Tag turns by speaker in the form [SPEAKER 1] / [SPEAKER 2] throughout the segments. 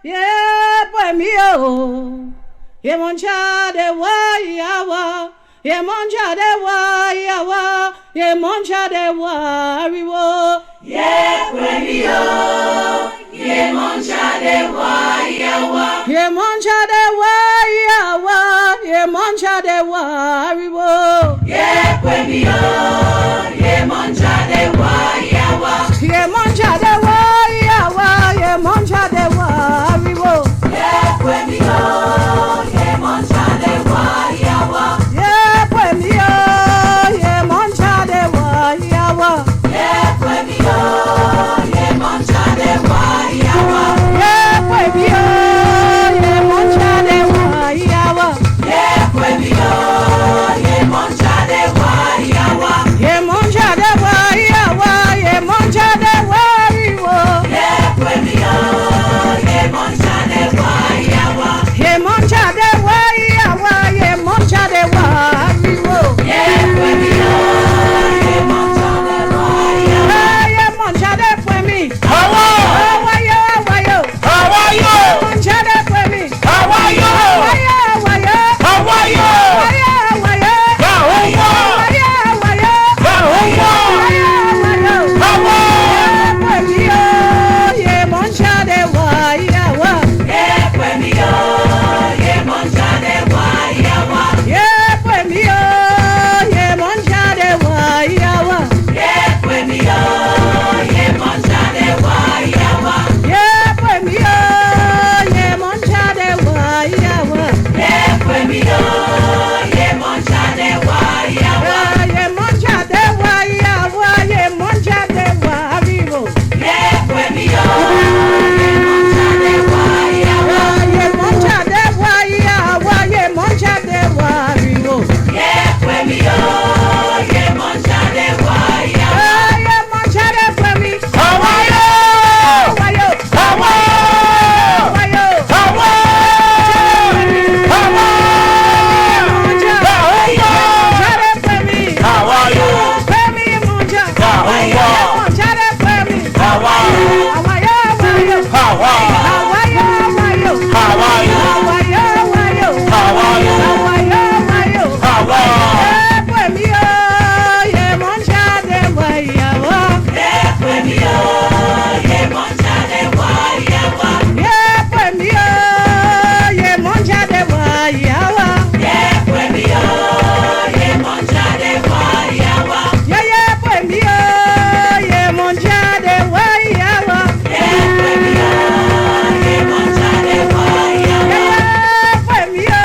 [SPEAKER 1] yeah, boy, me, oh. YEMOJA de Wayawa, YEMOJA de Wayawa, YEMOJA de Wariwo,
[SPEAKER 2] yeah, boy, me, oh. YEMOJA de Wayawa,
[SPEAKER 1] YEMOJA de Wayawa, YEMOJA de Wariwo,
[SPEAKER 2] yeah, boy, me, oh. YEMOJA de Wayawa,
[SPEAKER 1] YEMOJA de Wayawa, YEMOJA de Wariwo,
[SPEAKER 2] yeah, boy, me, oh. YEMOJA de Wayawa,
[SPEAKER 1] yeah, boy, me, oh. YEMOJA de Wayawa,
[SPEAKER 2] yeah, boy, me, oh. YEMOJA de Wayawa,
[SPEAKER 1] yeah, boy, me, oh. YEMOJA de Wayawa,
[SPEAKER 2] yeah, boy, me, oh. YEMOJA de Wayawa,
[SPEAKER 1] YEMOJA de Wayawa, YEMOJA de Wariwo,
[SPEAKER 2] yeah, boy, me, oh. YEMOJA de Wayawa,
[SPEAKER 1] YEMOJA de Wayawa, YEMOJA de Wariwo,
[SPEAKER 2] yeah, boy, me, oh. YEMOJA de Wayawa,
[SPEAKER 1] YEMOJA de Fwemi,
[SPEAKER 3] How are
[SPEAKER 1] Wayo, Wayo,
[SPEAKER 3] How are you?
[SPEAKER 1] YEMOJA de Fwemi,
[SPEAKER 3] How are you?
[SPEAKER 1] Wayo, Wayo,
[SPEAKER 3] How are you?
[SPEAKER 1] Wayo, Wayo,
[SPEAKER 3] Bahumba!
[SPEAKER 1] Wayo, Wayo,
[SPEAKER 3] Bahumba!
[SPEAKER 1] Wayo, Wayo,
[SPEAKER 3] Hawa!
[SPEAKER 1] Fwemi, oh, YEMOJA de Wayawa,
[SPEAKER 2] yeah, boy, me, oh. YEMOJA de Wayawa,
[SPEAKER 1] yeah, Fwemi, oh, YEMOJA de Wayawa,
[SPEAKER 2] yeah, boy, me, oh. YEMOJA de Wayawa,
[SPEAKER 1] yeah, Fwemi, oh, YEMOJA de Wayawa,
[SPEAKER 2] yeah, boy, me, oh. YEMOJA de Wayawa,
[SPEAKER 1] YEMOJA de Wayawa, YEMOJA de Wariwo,
[SPEAKER 2] yeah, boy, me, oh. YEMOJA de Wayawa,
[SPEAKER 1] YEMOJA de Wayawa, YEMOJA de Wariwo,
[SPEAKER 2] yeah, boy, me, oh. YEMOJA de Wayawa,
[SPEAKER 1] YEMOJA de Fwemi,
[SPEAKER 3] How are you?
[SPEAKER 1] Wayo,
[SPEAKER 3] How are you?
[SPEAKER 1] Wayo,
[SPEAKER 3] How are you? How are you?
[SPEAKER 1] YEMOJA de Fwemi,
[SPEAKER 3] How are you?
[SPEAKER 1] Fwemi YEMOJA,
[SPEAKER 3] Bahumba!
[SPEAKER 1] YEMOJA de Fwemi,
[SPEAKER 3] How are you?
[SPEAKER 1] Wayo, Wayo,
[SPEAKER 3] How are you?
[SPEAKER 1] Wayo, Wayo,
[SPEAKER 3] How are you?
[SPEAKER 1] Wayo, Wayo,
[SPEAKER 3] How are you?
[SPEAKER 1] Wayo, Wayo,
[SPEAKER 3] How are you?
[SPEAKER 1] Fwemi, oh, YEMOJA de Wayawa,
[SPEAKER 2] yeah, boy, me, oh. YEMOJA de Wayawa,
[SPEAKER 1] yeah, Fwemi, oh, YEMOJA de Wayawa,
[SPEAKER 2] yeah, boy, me, oh. YEMOJA de Wayawa,
[SPEAKER 1] yeah, Fwemi, oh, YEMOJA de Wayawa,
[SPEAKER 2] yeah, boy, me, oh. YEMOJA de Wayawa,
[SPEAKER 1] yeah, Fwemi, oh,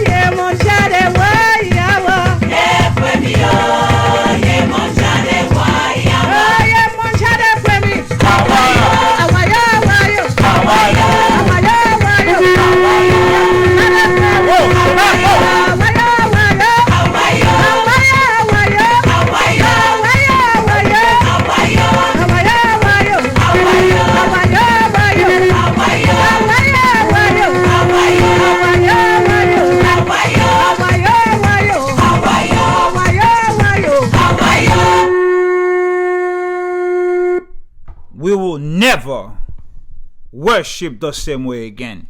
[SPEAKER 1] YEMOJA de Wayawa,
[SPEAKER 2] yeah, boy, me, oh. YEMOJA de Wayawa,
[SPEAKER 1] YEMOJA de Fwemi,
[SPEAKER 3] How are you?
[SPEAKER 1] Wayo, Wayo,
[SPEAKER 3] How are you?
[SPEAKER 1] Wayo, Wayo,
[SPEAKER 3] We will never worship the same way again.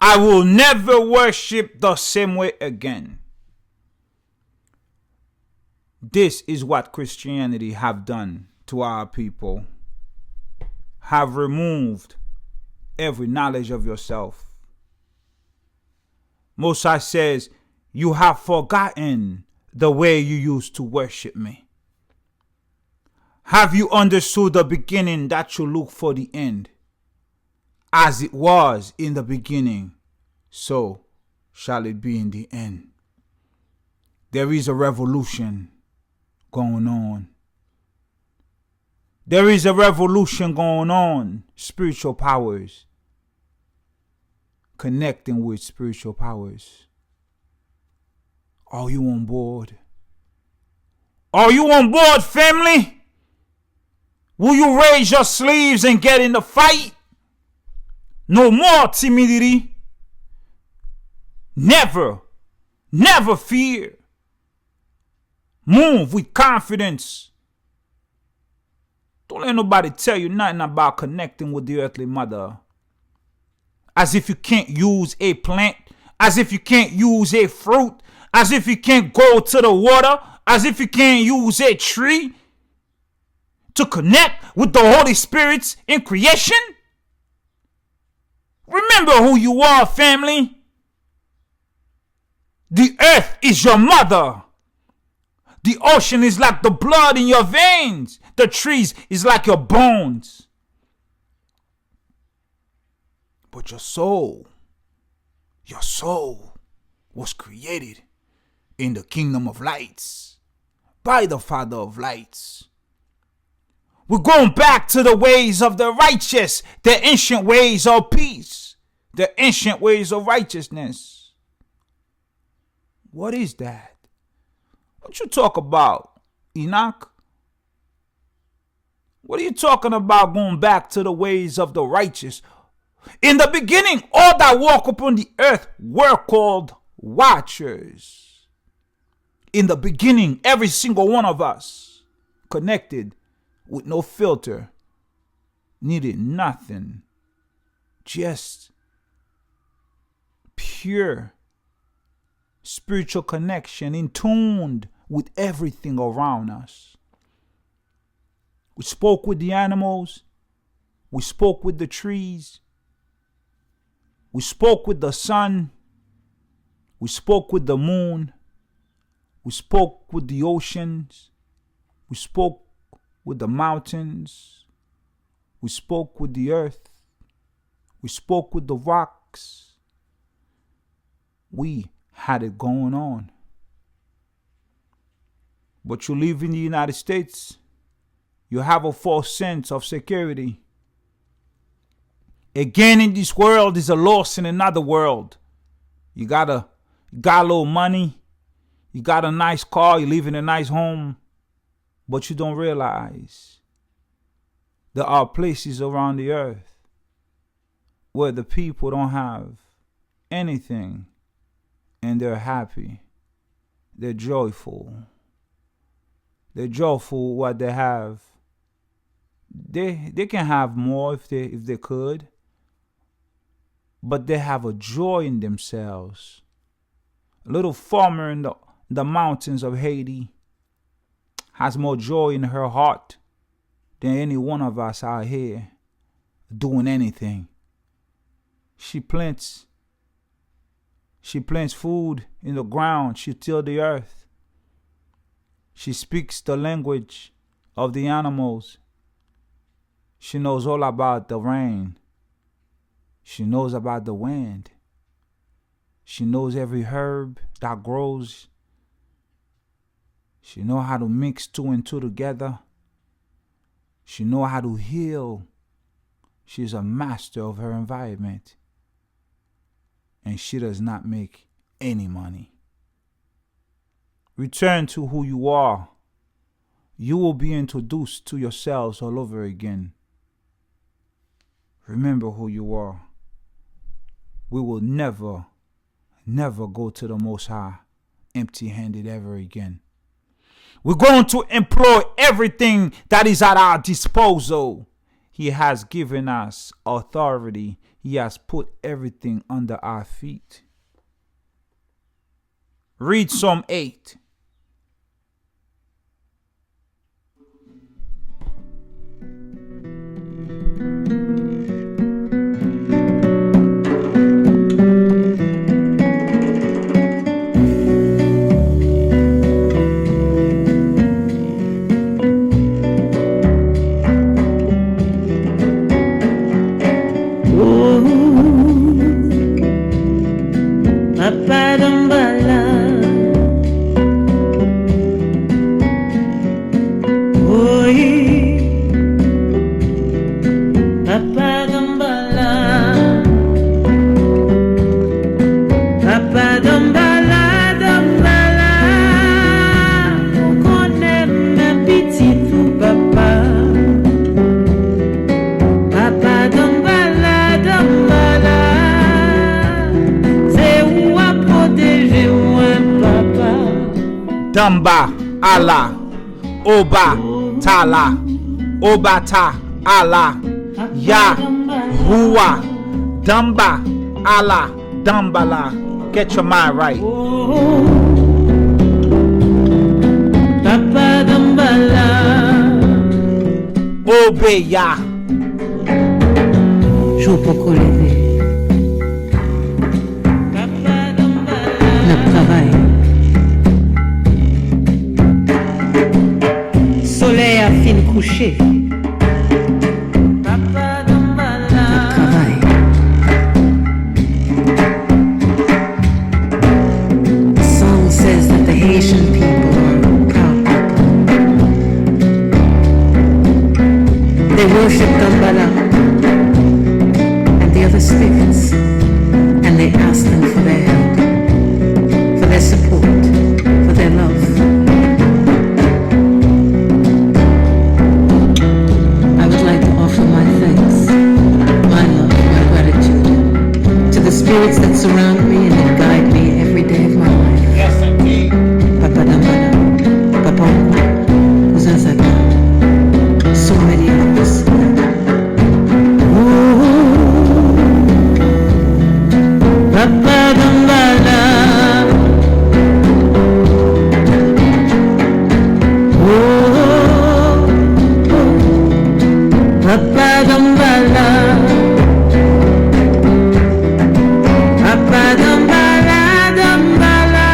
[SPEAKER 3] I will never worship the same way again. This is what Christianity have done to our people. Have removed every knowledge of yourself. Mossad says, you have forgotten the way you used to worship me. Have you understood the beginning that you look for the end? As it was in the beginning, so shall it be in the end. There is a revolution going on. There is a revolution going on. Spiritual powers connecting with spiritual powers. Are you on board? Are you on board, family? Will you raise your sleeves and get in the fight? No more timidity. Never, never fear. Move with confidence. Don't let nobody tell you nothing about connecting with the earthly mother. As if you can't use a plant, as if you can't use a fruit, as if you can't go to the water, as if you can't use a tree to connect with the Holy Spirits in creation. Remember who you are, family. The earth is your mother. The ocean is like the blood in your veins. The trees is like your bones. But your soul was created in the kingdom of lights by the Father of lights. We're going back to the ways of the righteous, the ancient ways of peace, the ancient ways of righteousness. What is that? What you talk about, Enoch? What are you talking about going back to the ways of the righteous? In the beginning, all that walk upon the earth were called watchers. In the beginning, every single one of us connected with no filter, needed nothing, just pure spiritual connection, in tuned with everything around us. We spoke with the animals. We spoke with the trees. We spoke with the sun. We spoke with the moon. We spoke with the oceans. We spoke with the mountains. We spoke with the earth. We spoke with the rocks. We had it going on. But you live in the United States, you have a false sense of security. Again, in this world is a loss in another world. You got a little money, you got a nice car, you live in a nice home, but you don't realize there are places around the earth where the people don't have anything and they're happy. They're joyful. They're joyful what they have. They can have more if they could, but they have a joy in themselves. A little farmer in the mountains of Haiti has more joy in her heart than any one of us out here doing anything. She plants food in the ground. She tills the earth. She speaks the language of the animals. She knows all about the rain. She knows about the wind. She knows every herb that grows. She knows how to mix two and two together. She knows how to heal. She's a master of her environment. And she does not make any money. Return to who you are. You will be introduced to yourselves all over again. Remember who you are. We will never go to the Most High empty-handed ever again. We're going to employ everything that is at our disposal. He has given us authority. He has put everything under our feet. Read Psalm 8. DAMBA-ALLAH, Oba, Tala, Obata Allah Yahuwah DAMBA-ALLAH DAMBA-ALLAH. Get your mind right.
[SPEAKER 1] Papa DAMBA-ALLAH.
[SPEAKER 3] Obey Yah.
[SPEAKER 1] Jour pour lever. Notre travail. Soleil a fin couché. Notre travail. The song says that the Haitian people are proud people. They worship DAMBA-ALLAH and the other spirits, and they ask them for their help, for their support, for their love. I would like to offer my thanks, my love, my gratitude to the spirits that surround me and that guide me every day of my life.
[SPEAKER 3] Yes, indeed.
[SPEAKER 1] Papa DAMBA-ALLAH, Papa Uzazaka, so many others. Papa DAMBA-ALLAH. Papa DAMBA-ALLAH. Papa DAMBA-ALLAH, DAMBA-ALLAH.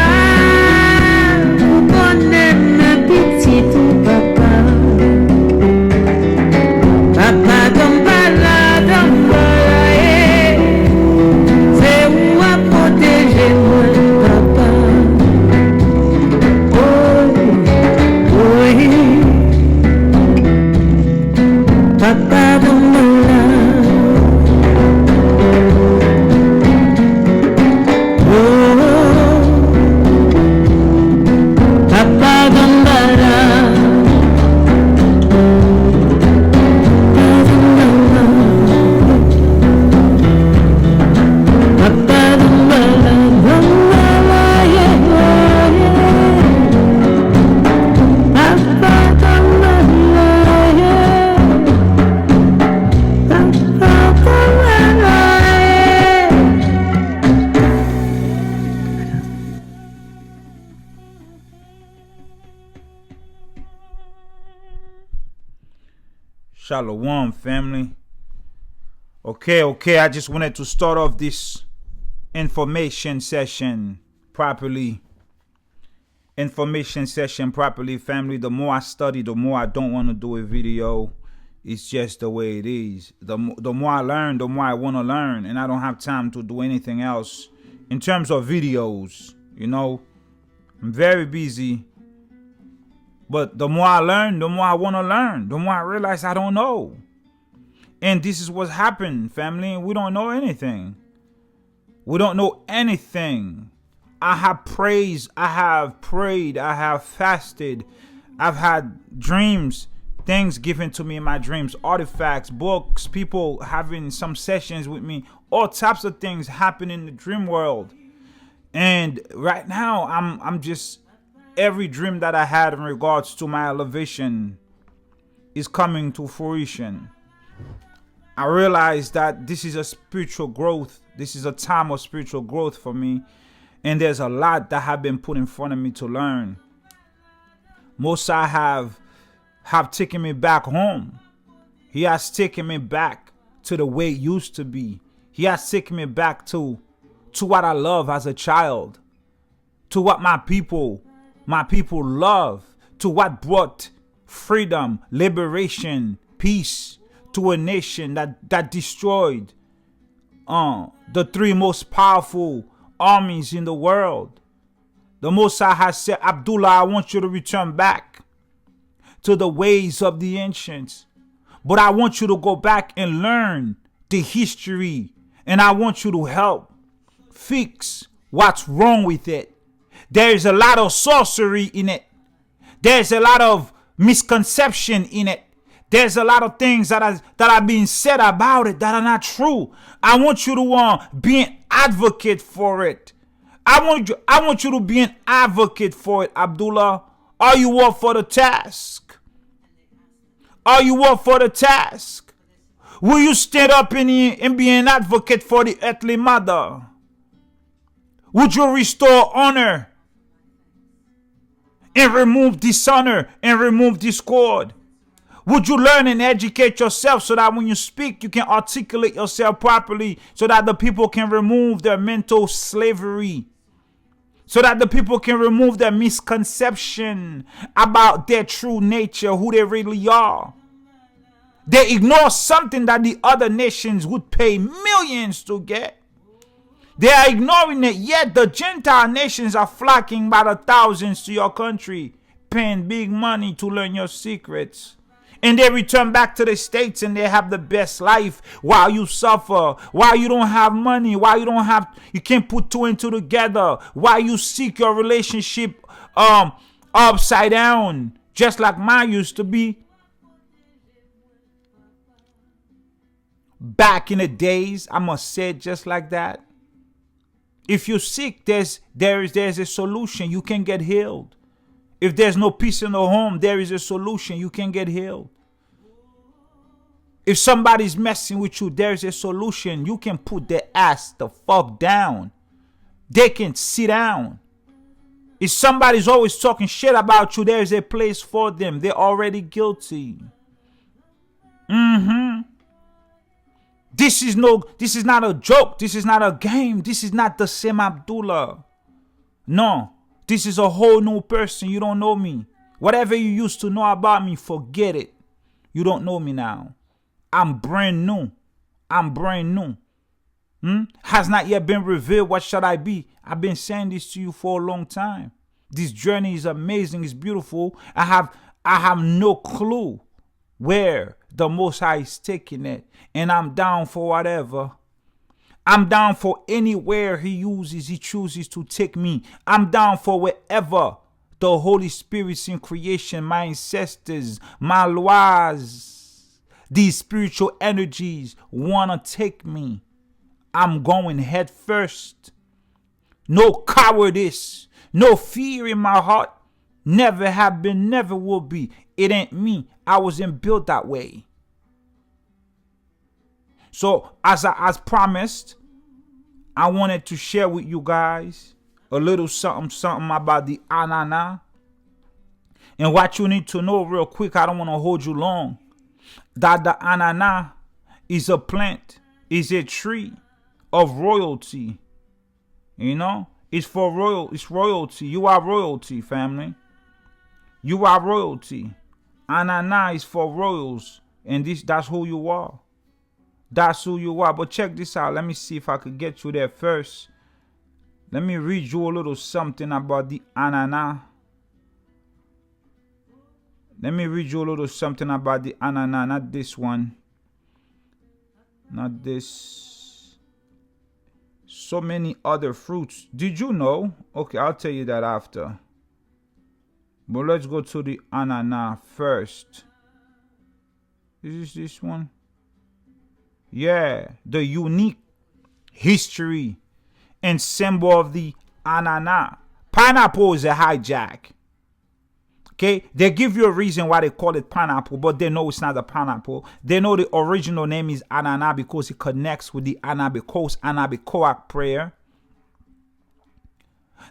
[SPEAKER 1] Connais ma petite papa. Papa DAMBA-ALLAH, DAMBA-ALLAH, c'est où à protéger moi, papa. Oh, oui. Papa DAMBA-ALLAH. Oh, Papa DAMBA-ALLAH. Papa DAMBA-ALLAH, DAMBA-ALLAH, yeah, yeah. Papa DAMBA-ALLAH, yeah. Papa DAMBA-ALLAH, yeah.
[SPEAKER 3] Shalom, family. Okay. I just wanted to start off this information session properly. Family. The more I study, the more I don't want to do a video. It's just the way it is. The more I learn, the more I want to learn. And I don't have time to do anything else in terms of videos. You know, I'm very busy. But the more I learn, the more I want to learn. The more I realize I don't know. And this is what's happened, family. We don't know anything. We don't know anything. I have praised, I have prayed, I have fasted. I've had dreams, things given to me in my dreams, artifacts, books, people having some sessions with me. All types of things happen in the dream world. And right now, I'm just... Every dream that I had in regards to my elevation is coming to fruition. I realize that this is a spiritual growth. This is a time of spiritual growth for me. And there's a lot that have been put in front of me to learn. Mossad have taken me back home. He has taken me back to the way it used to be. He has taken me back to what I love as a child. To what my people love, to what brought freedom, liberation, peace to a nation that destroyed the three most powerful armies in the world. The Mossad has said, Abdullah, I want you to return back to the ways of the ancients. But I want you to go back and learn the history. And I want you to help fix what's wrong with it. There's a lot of sorcery in it. There's a lot of misconception in it. There's a lot of things that are being said about it that are not true. I want you to be an advocate for it. I want you to be an advocate for it, Abdullah. Are you up for the task? Are you up for the task? Will you stand up and be an advocate for the earthly mother? Would you restore honor and remove dishonor and remove discord? Would you learn and educate yourself so that when you speak, you can articulate yourself properly so that the people can remove their mental slavery? So that the people can remove their misconception about their true nature, who they really are. They ignore something that the other nations would pay millions to get. They are ignoring it, yet the Gentile nations are flocking by the thousands to your country, paying big money to learn your secrets. And they return back to the States and they have the best life while you suffer, while you don't have money, while you can't put two and two together, while you seek your relationship upside down, just like mine used to be. Back in the days, I must say it just like that. If you seek, there's a solution. You can get healed. If there's no peace in the home, there is a solution. You can get healed. If somebody's messing with you, there's a solution. You can put their ass the fuck down. They can sit down. If somebody's always talking shit about you, there's a place for them. They're already guilty. This is not a joke. This is not a game. This is not the same Abdullah. No. This is a whole new person. You don't know me. Whatever you used to know about me, forget it. You don't know me now. I'm brand new. Has not yet been revealed. What should I be? I've been saying this to you for a long time. This journey is amazing. It's beautiful. I have no clue where the Most High is taking it. And I'm down for whatever. I'm down for anywhere he chooses to take me. I'm down for wherever the Holy Spirit's in creation, my ancestors, my lois, these spiritual energies want to take me. I'm going head first. No cowardice, no fear in my heart. Never have been, never will be. It ain't me. I wasn't built that way. So as promised, I wanted to share with you guys a little something about the Anana. And what you need to know real quick, I don't want to hold you long, that the Anana is a plant, is a tree of royalty. You know, it's royalty. You are royalty, family. You are royalty. Anana is for royals, and that's who you are. That's who you are. But check this out. Let me see if I could get you there first. Let me read you a little something about the Anana. Let me read you a little something about the Anana. Not this one. Not this. So many other fruits. Did you know? Okay, I'll tell you that after. But let's go to the Anana first. Is this one? Yeah, the unique history and symbol of the Anana. Pineapple is a hijack. Okay, they give you a reason why they call it pineapple, but they know it's not a pineapple. They know the original name is Anana because it connects with the Anabi-Koak prayer.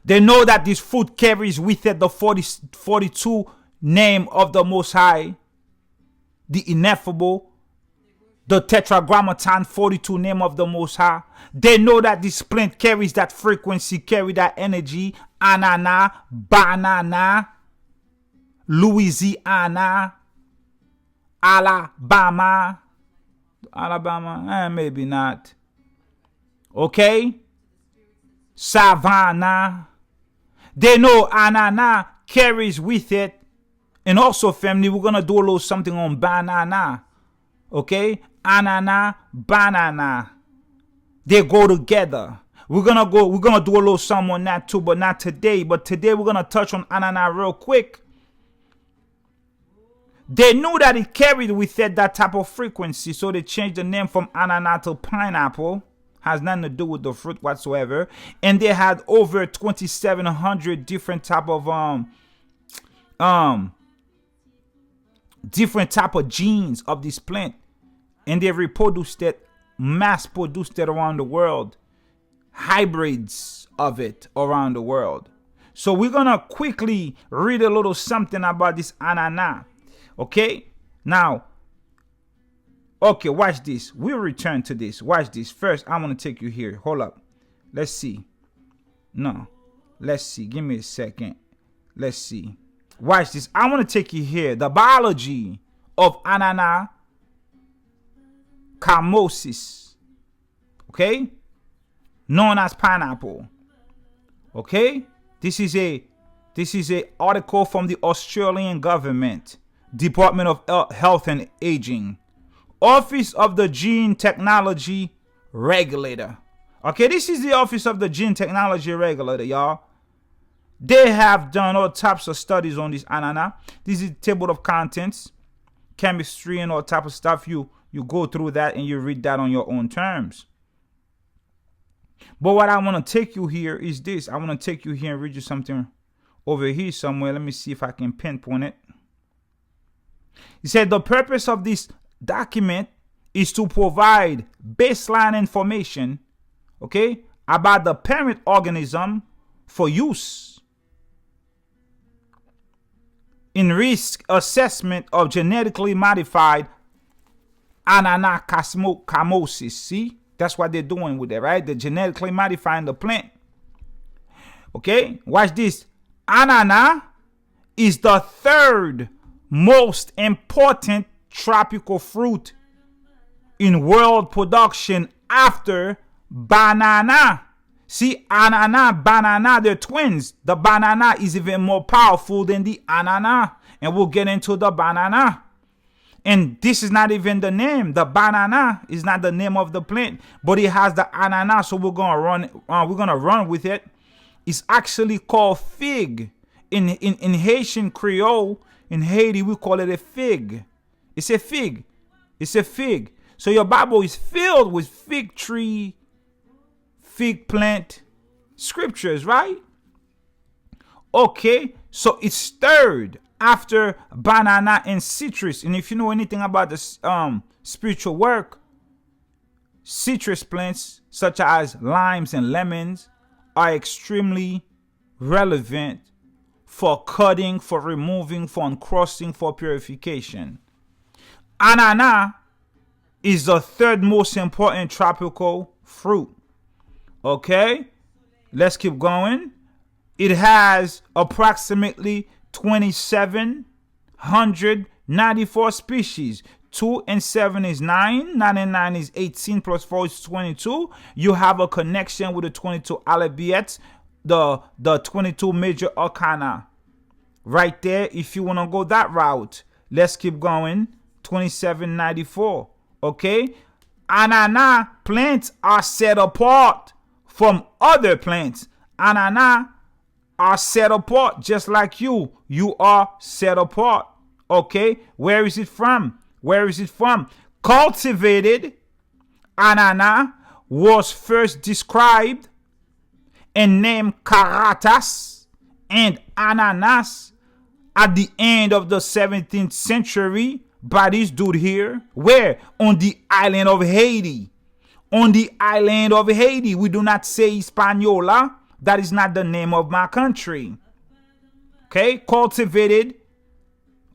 [SPEAKER 3] They know that this fruit carries with it the 42 name of the Most High, the ineffable, the tetragrammaton, 42 name of the Most High. They know that this plant carries that frequency, carry that energy. Anana, banana, Louisiana, Alabama, maybe not. Okay? Savannah. They know Anana carries with it. And also, family, we're going to do a little something on banana. Okay? Anana, banana. They go together. We're gonna do a little something on that too, but not today. But today we're gonna touch on Anana real quick. They knew that it carried with it that type of frequency, so they changed the name from Anana to pineapple. Has nothing to do with the fruit whatsoever. And they had over 2,700 different type of different type of genes of this plant, and they reproduced it, mass produced it around the world, hybrids of it around the world. So we're gonna quickly read a little something about this anana. Okay, now, okay, watch this. We'll return to this. Watch this. First, I want to take you here. Hold up. Let's see. No, let's see. Give me a second. Let's see. Watch this. I want to take you here. The biology of Anana camosis, okay, known as pineapple. Okay, this is a article from the Australian government, Department of Health and Aging, Office of the Gene Technology Regulator. Okay, this is the Office of the Gene Technology Regulator, y'all. They have done all types of studies on this anana. This is table of contents, chemistry, and all type of stuff. You go through that and you read that on your own terms. But what I want to take you here is this. I want to take you here and read you something over here somewhere. Let me see if I can pinpoint it. He said the purpose of this document is to provide baseline information, okay, about the parent organism for use in risk assessment of genetically modified Anana camosis. See, that's what they're doing with it, right? They're genetically modifying the plant. Okay, watch this. Anana is the third most important tropical fruit in world production after banana. See, anana, banana, they're twins. The banana is even more powerful than the anana. And we'll get into the banana. And this is not even the name. The banana is not the name of the plant, but it has the anana. So we're gonna run with it. It's actually called fig. In Haitian Creole, in Haiti, we call it a fig. It's a fig. It's a fig. So your Bible is filled with fig tree, fig plant scriptures, right? Okay, so it's third after banana and citrus. And if you know anything about the spiritual work, citrus plants such as limes and lemons are extremely relevant for cutting, for removing, for uncrusting, for purification. Anana is the third most important tropical fruit. Okay, let's keep going. It has approximately 2,794 species. 2 and 7 is 9. 9 and 9 is 18 plus 4 is 22. You have a connection with the 22 alphabets, the 22 major arcana. Right there, if you want to go that route. Let's keep going. 2794. Okay. Anana plants are set apart from other plants. Anana are set apart just like you. You are set apart. Okay. Where is it from? Where is it from? Cultivated anana was first described and named Caratas and ananas at the end of the 17th century by this dude here. Where? On the island of Haiti. On the island of Haiti. We do not say Hispaniola. That is not the name of my country. Okay? Cultivated.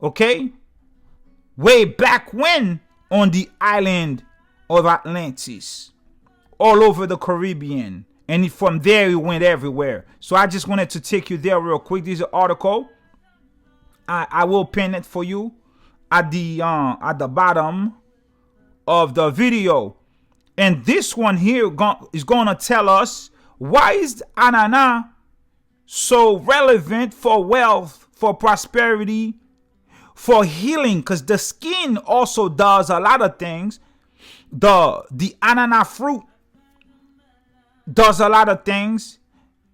[SPEAKER 3] Okay? Way back when on the island of Atlantis. All over the Caribbean. And from there it went everywhere. So I just wanted to take you there real quick. This is an article. I will pin it for you at the bottom of the video. And this one here is going to tell us why is anana so relevant for wealth, for prosperity, for healing, because the skin also does a lot of things. The anana fruit does a lot of things.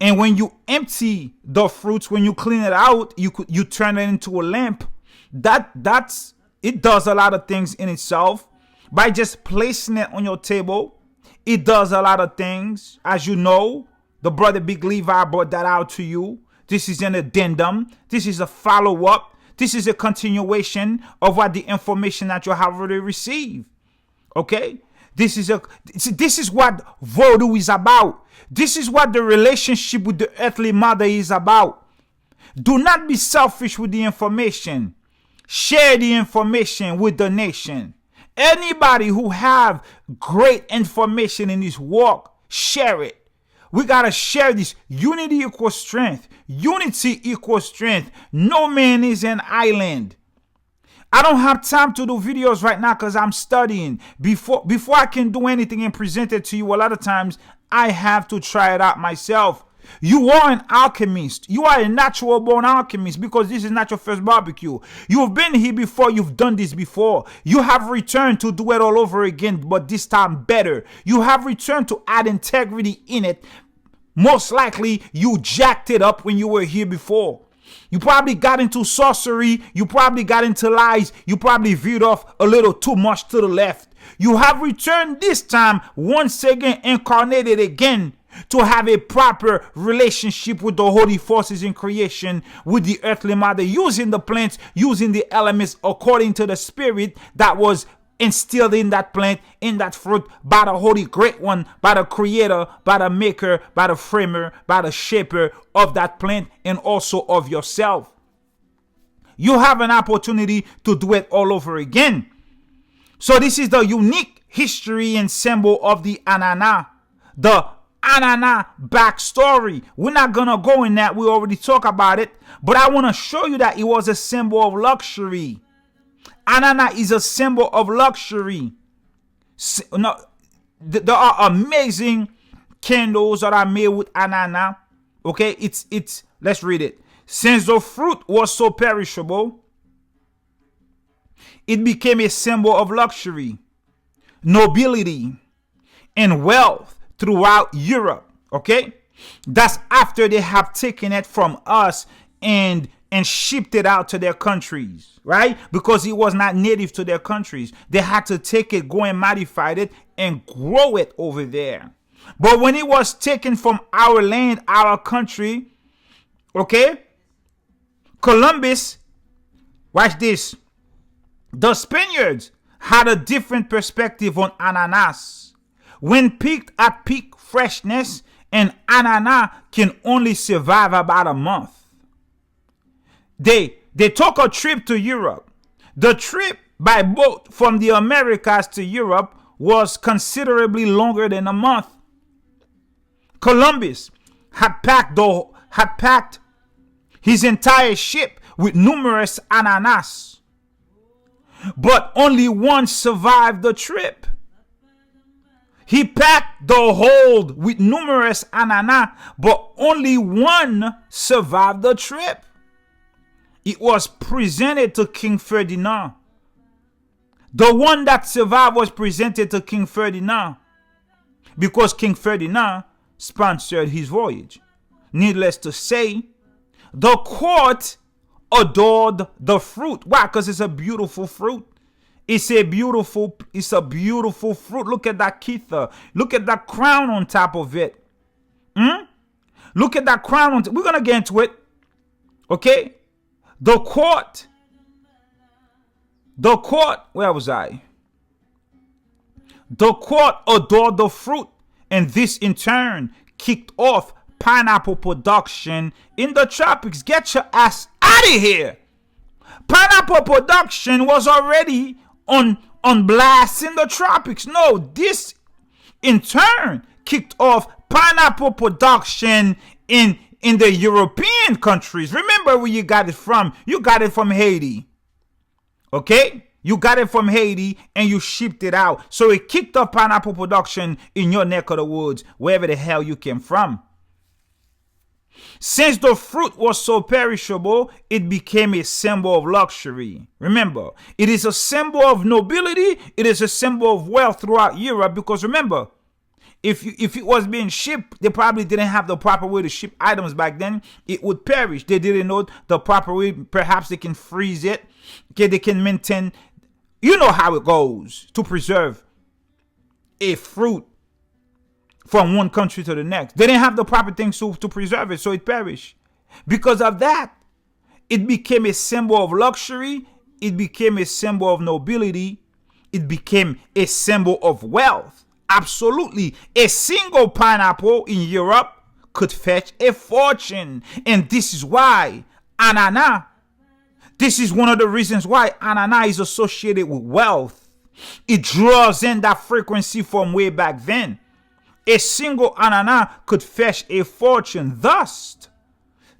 [SPEAKER 3] And when you empty the fruits, when you clean it out, you turn it into a lamp. It does a lot of things in itself. By just placing it on your table, it does a lot of things. As you know, the brother Big Levi brought that out to you. This is an addendum. This is a follow-up. This is a continuation of what the information that you have already received. Okay? This is what voodoo is about. This is what the relationship with the earthly mother is about. Do not be selfish with the information. Share the information with the nation. Anybody who have great information in this walk, share it. We got to share this. Unity equals strength. Unity equals strength. No man is an island. I don't have time to do videos right now because I'm studying. Before I can do anything and present it to you, a lot of times I have to try it out myself. You are an alchemist. You are a natural born alchemist because this is not your first barbecue. You've been here before. You've done this before. You have returned to do it all over again, but this time better. You have returned to add integrity in it. Most likely you jacked it up when you were here before. You probably got into sorcery. You probably got into lies. You probably veered off a little too much to the left. You have returned this time once again, incarnated again, to have a proper relationship with the holy forces in creation, with the earthly mother, using the plants, using the elements according to the spirit that was instilled in that plant, in that fruit, by the holy great one, by the creator, by the maker, by the framer, by the shaper of that plant and also of yourself. You have an opportunity to do it all over again. So this is the unique history and symbol of the Anana, the Anana backstory. We're not gonna go in that. We already talked about it, but I want to show you that it was a symbol of luxury. Anana is a symbol of luxury. There are amazing candles that are made with Anana. Okay, it's let's read it. Since the fruit was so perishable, it became a symbol of luxury, nobility, and wealth throughout Europe. Okay, that's after they have taken it from us and shipped it out to their countries, right? Because it was not native to their countries. They had to take it, go and modify it and grow it over there. But when it was taken from our land, our country, okay, Columbus, watch this. The Spaniards had a different perspective on ananas. When picked at peak freshness, an anana can only survive about a month. They took a trip to Europe. The trip by boat from the Americas to Europe was considerably longer than a month. Columbus had packed his entire ship with numerous ananas, but only one survived the trip. He packed the hold with numerous ananas, but only one survived the trip. It was presented to King Ferdinand. The one that survived was presented to King Ferdinand because King Ferdinand sponsored his voyage. Needless to say, the court adored the fruit. Why? Because it's a beautiful fruit. It's a beautiful fruit. Look at that kether. Look at that crown on top of it. Look at that crown. We're going to get into it. Okay? The court, where was I? The court adored the fruit, and this in turn kicked off pineapple production in the tropics. Get your ass out of here. Pineapple production was already on blast in the tropics. No, this in turn kicked off pineapple production in the European countries. Remember where you got it from. You got it from Haiti. Okay? You got it from Haiti and you shipped it out. So it kicked off pineapple production in your neck of the woods, wherever the hell you came from. Since the fruit was so perishable, it became a symbol of luxury. Remember, it is a symbol of nobility. It is a symbol of wealth throughout Europe because remember, if it was being shipped, they probably didn't have the proper way to ship items back then. It would perish. They didn't know the proper way. Perhaps they can freeze it. Okay, they can maintain. You know how it goes to preserve a fruit from one country to the next. They didn't have the proper things to preserve it, so it perished. Because of that, It became a symbol of luxury. It became a symbol of nobility. It became a symbol of wealth. Absolutely. A single pineapple in Europe could fetch a fortune. And this is why Anana, this is one of the reasons why Anana is associated with wealth. It draws in that frequency from way back then. A single Anana could fetch a fortune. Thus,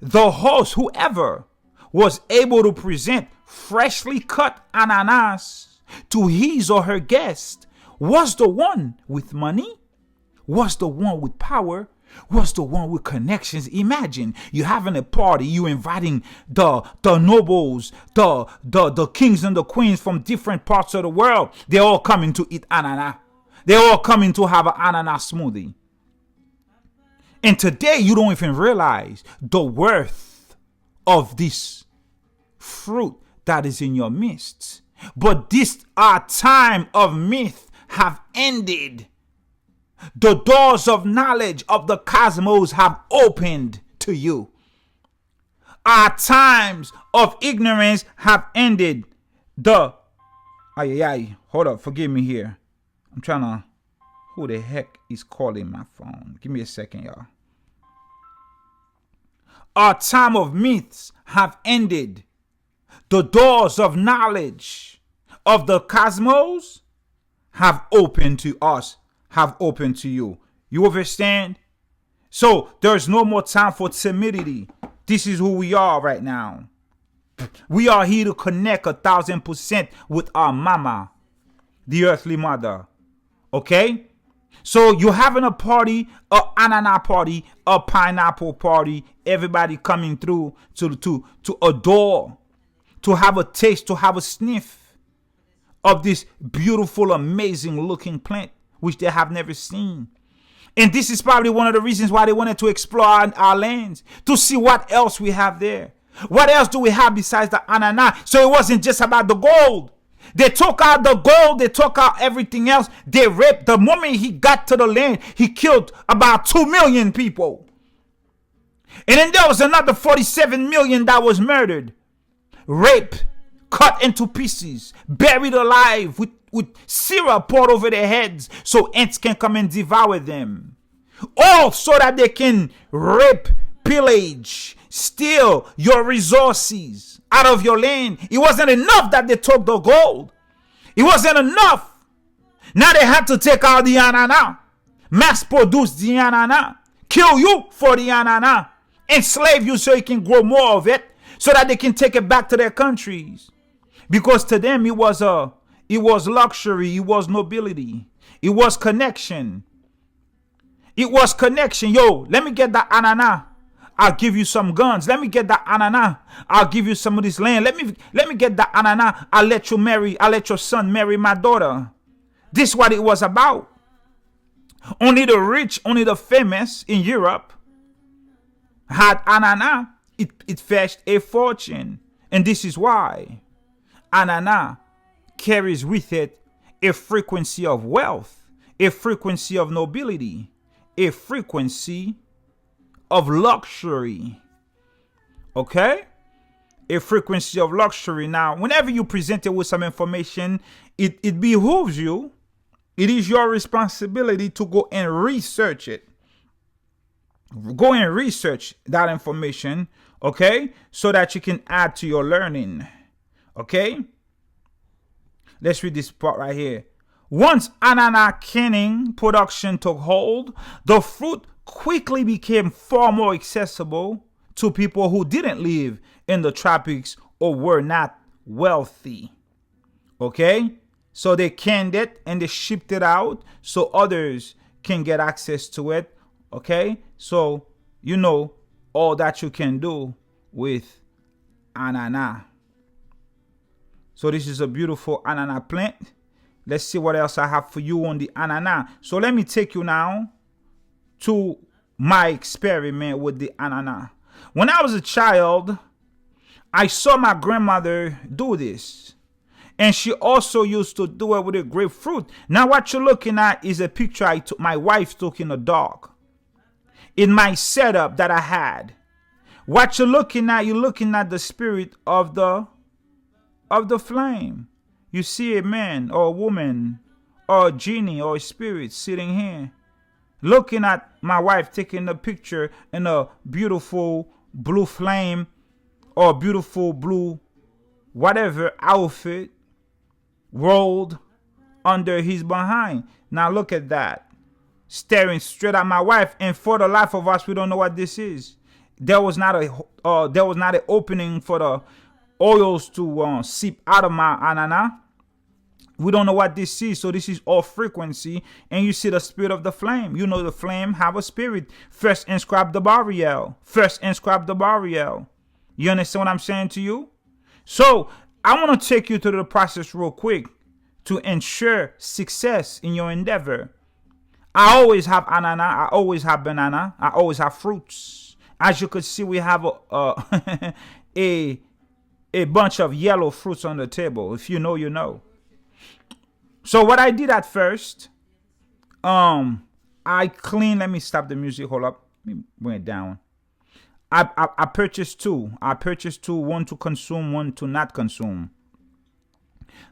[SPEAKER 3] the host, whoever was able to present freshly cut ananas to his or her guest, was the one with money, was the one with power, was the one with connections. Imagine you having a party, you inviting the nobles, the kings and the queens from different parts of the world. They're all coming to eat anana. They're all coming to have an ananas smoothie. And today you don't even realize the worth of this fruit that is in your midst. But this our time of myth have ended. The doors of knowledge of the cosmos have opened to you. Our times of ignorance have ended. Hold up, forgive me here. I'm trying to, who the heck is calling my phone? Give me a second, y'all. Our time of myths have ended. The doors of knowledge of the cosmos have opened to us, have opened to you. You understand? So there's no more time for timidity. This is who we are right now. We are here to connect 1,000% with our mama, the earthly mother. Okay? So you're having a party, a anana party, a pineapple party, everybody coming through to adore, to have a taste, to have a sniff of this beautiful, amazing looking plant, which they have never seen. And this is probably one of the reasons why they wanted to explore our lands, to see what else we have there. What else do we have besides the anana? So it wasn't just about the gold. They took out the gold, they took out everything else. They raped. The moment he got to the land, he killed about 2 million people. And then there was another 47 million that was murdered, raped, cut into pieces, buried alive with syrup poured over their heads so ants can come and devour them. All so that they can rape, pillage, steal your resources out of your land. It wasn't enough that they took the gold. It wasn't enough. Now they had to take out the anana, mass produce the anana, kill you for the anana, enslave you so you can grow more of it, so that they can take it back to their countries. Because to them it was luxury, it was nobility, it was connection. It was connection. Yo, let me get that anana, I'll give you some guns. Let me get that anana, I'll give you some of this land. Let me get that anana, I'll let your son marry my daughter. This is what it was about. Only the rich, only the famous in Europe had anana. It fetched a fortune. And this is why anana carries with it a frequency of wealth, a frequency of nobility, a frequency of luxury. Okay? A frequency of luxury. Now, whenever you present it with some information, it behooves you. It is your responsibility to go and research it. Go and research that information, okay? So that you can add to your learning. Okay? Let's read this part right here. Once anana canning production took hold, the fruit quickly became far more accessible to people who didn't live in the tropics or were not wealthy. Okay? So they canned it and they shipped it out so others can get access to it. Okay? So, you know all that you can do with anana. So this is a beautiful anana plant. Let's see what else I have for you on the anana. So let me take you now to my experiment with the anana. When I was a child, I saw my grandmother do this. And she also used to do it with a grapefruit. Now what you're looking at is a picture my wife took in the dark. In my setup that I had. What you're looking at the spirit of the flame. You see a man or a woman or a genie or a spirit sitting here, looking at my wife taking a picture in a beautiful blue flame or beautiful blue whatever outfit rolled under his behind. Now look at that, staring straight at my wife, and for the life of us, we don't know what this is. There was not an opening for the oils to seep out of my anana. We don't know what this is, so this is all frequency, and you see the spirit of the flame. You know the flame have a spirit. First inscribe the burial. You understand what I'm saying to you? So I want to take you through the process real quick to ensure success in your endeavor. I always have anana. I always have banana. I always have fruits. As you could see, we have a bunch of yellow fruits on the table. If you know, you know. So what I did at first, I cleaned. Let me stop the music. Hold up. Let me bring it down. I purchased two. One to consume, one to not consume.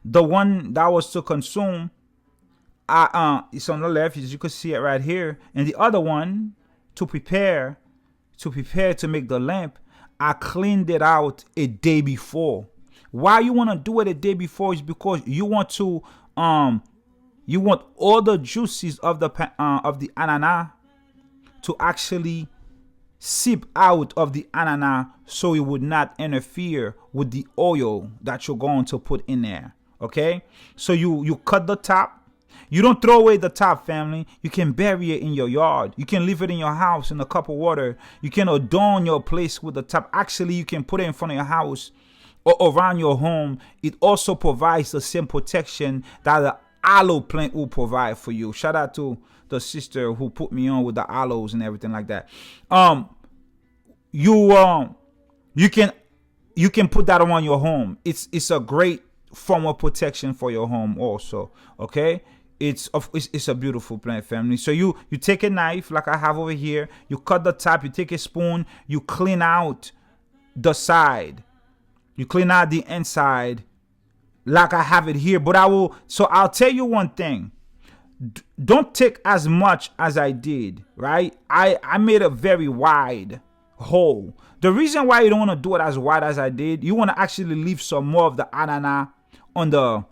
[SPEAKER 3] The one that was to consume, it's on the left, as you can see it right here. And the other one to prepare to make the lamp, I cleaned it out a day before. Why you want to do it a day before is because you want to you want all the juices of the anana to actually seep out of the anana, so it would not interfere with the oil that you're going to put in there. Okay, so you cut the top. You don't throw away the top, family. You can bury it in your yard. You can leave it in your house in a cup of water. You can adorn your place with the top. Actually, you can put it in front of your house or around your home. It also provides the same protection that the aloe plant will provide for you. Shout out to the sister who put me on with the aloes and everything like that. You can put that around your home. It's a great form of protection for your home also. Okay, it's a beautiful plant, family. So you take a knife like I have over here. You cut the top. You take a spoon. You clean out the side. You clean out the inside like I have it here. But I'll tell you one thing. Don't take as much as I did, right? I made a very wide hole. The reason why you don't want to do it as wide as I did, you want to actually leave some more of the anana on the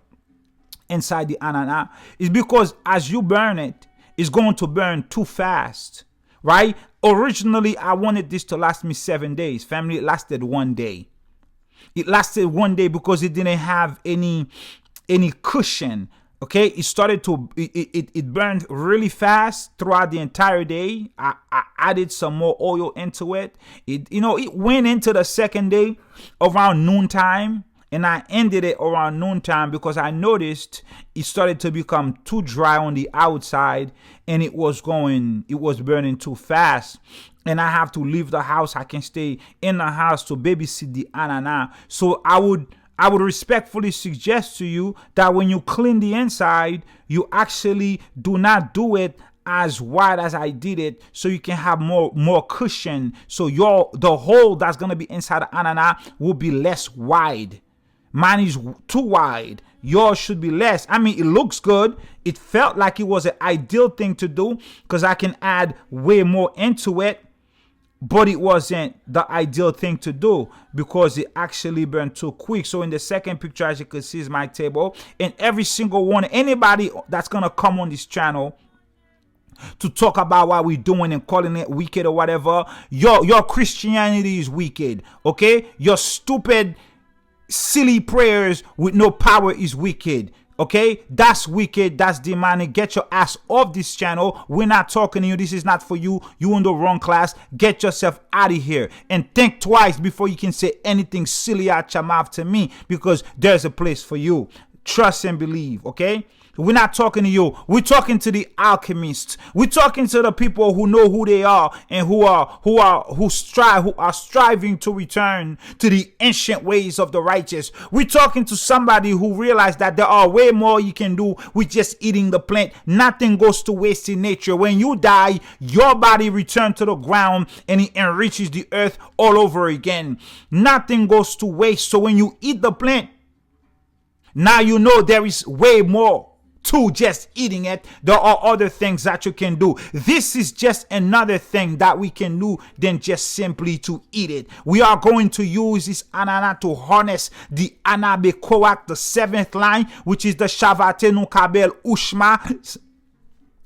[SPEAKER 3] inside the anana, is because as you burn it, it's going to burn too fast, right? Originally, I wanted this to last me 7 days. Family, it lasted 1 day. It lasted 1 day because it didn't have any cushion. Okay, it burned really fast throughout the entire day. I added some more oil into it. It went into the second day around noontime, and I ended it around noontime because I noticed it started to become too dry on the outside, and it was burning too fast. And I have to leave the house. I can stay in the house to babysit the anana. So I would respectfully suggest to you that when you clean the inside, you actually do not do it as wide as I did it, so you can have more cushion. So the hole that's gonna be inside the anana will be less wide. Mine is too wide. Yours should be less. I mean, it looks good. It felt like it was an ideal thing to do because I can add way more into it. But it wasn't the ideal thing to do because it actually burned too quick. So in the second picture, as you can see, is my table. And every single one, anybody that's going to come on this channel to talk about what we're doing and calling it wicked or whatever, your Christianity is wicked, okay? Your stupid, silly prayers with no power is wicked. Okay, that's wicked, that's demonic. Get your ass off this channel. We're not talking to you. This is not for you. You in the wrong class. Get yourself out of here and think twice before you can say anything silly out your mouth to me, because there's a place for you. Trust and believe. Okay, We're not talking to you. We're talking to the alchemists. We're talking to the people who know who they are and who are striving to return to the ancient ways of the righteous. We're talking to somebody who realized that there are way more you can do with just eating the plant. Nothing goes to waste in nature. When you die, your body returns to the ground and it enriches the earth all over again. Nothing goes to waste. So when you eat the plant, now you know there is way more to just eating it. There are other things that you can do. This is just another thing that we can do than just simply to eat it. We are going to use this anana to harness the anabekoak, the seventh line, which is the Shavatenu Kabel Ushma.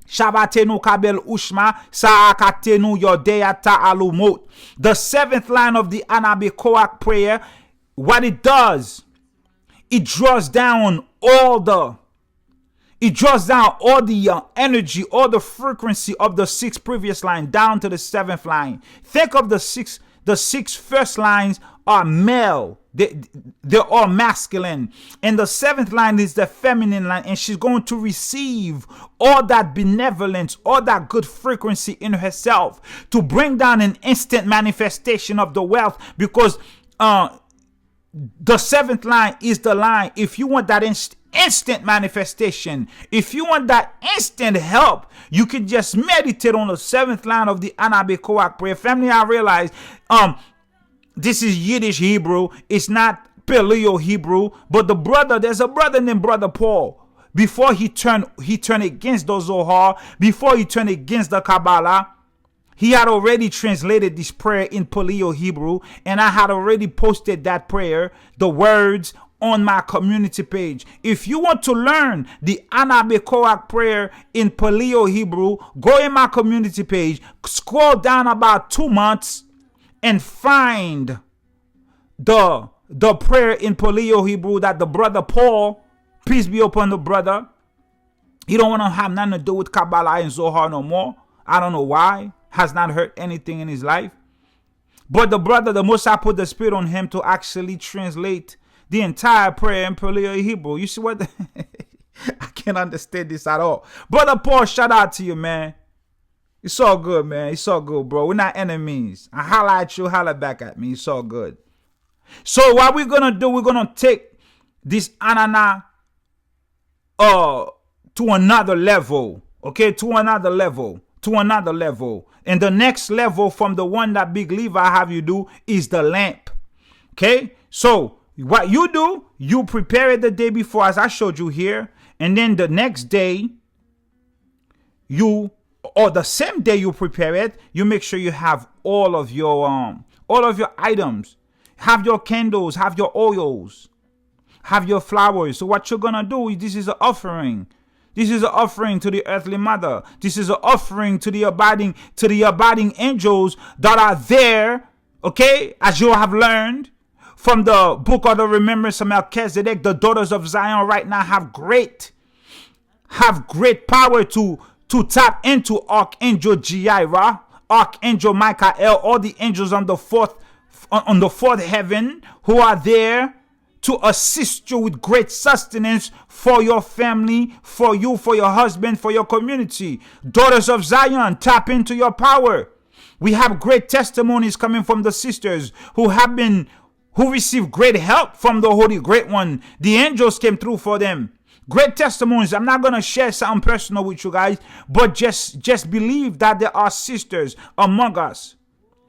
[SPEAKER 3] Shavatenu Kabel Ushma, Saakatenu Yodea Ta'alumot. The seventh line of the anabekoak prayer, what it does, it draws down all the energy, all the frequency of the 6 previous line down to the 7th line. Think of the six first lines are male. They're all masculine. And the 7th line is the feminine line. And she's going to receive all that benevolence, all that good frequency in herself to bring down an instant manifestation of the wealth. Because the 7th line is the line. If you want that instant manifestation, if you want that instant help, you can just meditate on the 7th line of the anabekoak prayer. Family, I realize this is Yiddish Hebrew. It's not Paleo Hebrew. But there's a brother named Brother Paul. Before he turned against the Zohar, before he turned against the Kabbalah, he had already translated this prayer in Paleo Hebrew, and I had already posted that prayer, the words, on my community page. If you want to learn the anabekoak prayer in Paleo Hebrew, go in my community page, scroll down about 2 months, and find the prayer in Paleo Hebrew that the brother Paul, peace be upon the brother, he don't want to have nothing to do with Kabbalah and Zohar no more. I don't know why. Has not heard anything in his life. But the Mossad put the spirit on him to actually translate the entire prayer in Paleo Hebrew. You see what? I can't understand this at all. Brother Paul, shout out to you, man. It's all good, man. It's all good, bro. We're not enemies. I holla at you, holla back at me. It's all good. So what we're going to do, we're going to take this anana to another level. Okay? To another level. And the next level from the one that Big Levi have you do is the lamp. Okay? So what you do, you prepare it the day before as I showed you here. And then the next day, the same day you prepare it, you make sure you have all of your items. Have your candles, have your oils, have your flowers. So what you're going to do, this is an offering. This is an offering to the earthly mother. This is an offering to the abiding angels that are there, okay, as you have learned from the book of the remembrance of Melchizedek. The daughters of Zion right now have great power to tap into Archangel Jireh, Archangel Michael, all the angels on the fourth heaven who are there to assist you with great sustenance for your family, for you, for your husband, for your community. Daughters of Zion, tap into your power. We have great testimonies coming from the sisters who received great help from the Holy Great One. The angels came through for them. Great testimonies. I'm not going to share something personal with you guys, but just believe that there are sisters among us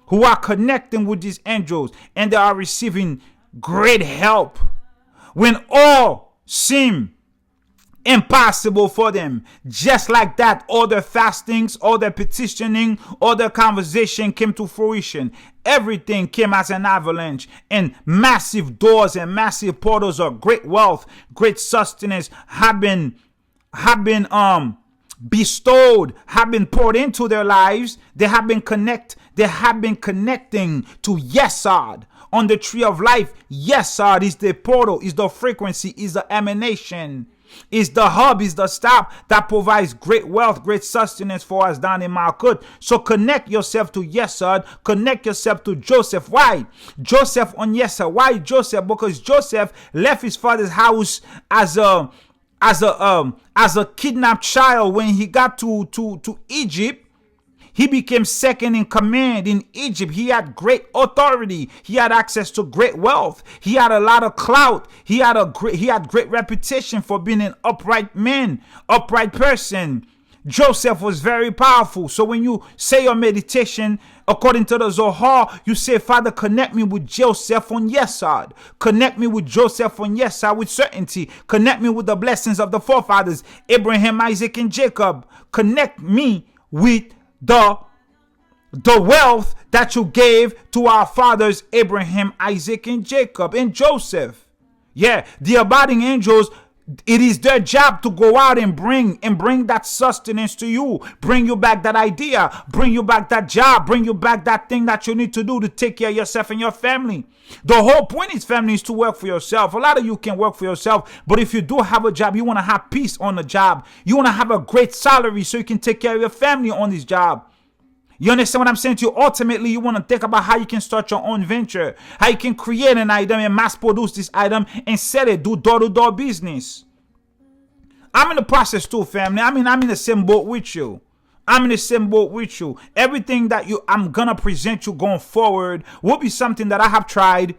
[SPEAKER 3] who are connecting with these angels and they are receiving great help when all seem impossible for them. Just like that, all their fastings, all their petitioning, all their conversation came to fruition. Everything came as an avalanche, and massive doors and massive portals of great wealth, great sustenance have been bestowed, have been poured into their lives. They have been connecting to Yesod on the tree of life. Yesod is the portal, is the frequency, is the emanation, is the hub, is the stop that provides great wealth, great sustenance for us down in Malkut. So connect yourself to Yesod, connect yourself to Joseph. Why? Joseph on Yesod. Why Joseph? Because Joseph left his father's house as a as a kidnapped child. When he got to Egypt, he became second in command in Egypt. He had great authority. He had access to great wealth. He had a lot of clout. He had great reputation for being an upright man, upright person. Joseph was very powerful. So when you say your meditation, according to the Zohar, you say, Father, connect me with Joseph on Yesod. Connect me with Joseph on Yesod with certainty. Connect me with the blessings of the forefathers, Abraham, Isaac, and Jacob. Connect me with the wealth that you gave to our fathers, Abraham, Isaac, and Jacob, and Joseph. Yeah, the abiding angels, it is their job to go out and bring that sustenance to you, bring you back that idea, bring you back that job, bring you back that thing that you need to do to take care of yourself and your family. The whole point is, family, is to work for yourself. A lot of you can work for yourself, but if you do have a job, you want to have peace on the job. You want to have a great salary so you can take care of your family on this job. You understand what I'm saying to you? Ultimately, you want to think about how you can start your own venture, how you can create an item and mass produce this item and sell it, do door-to-door business. I'm in the process too, family. I'm in the same boat with you. I'm in the same boat with you. Everything that I'm going to present you going forward will be something that I have tried,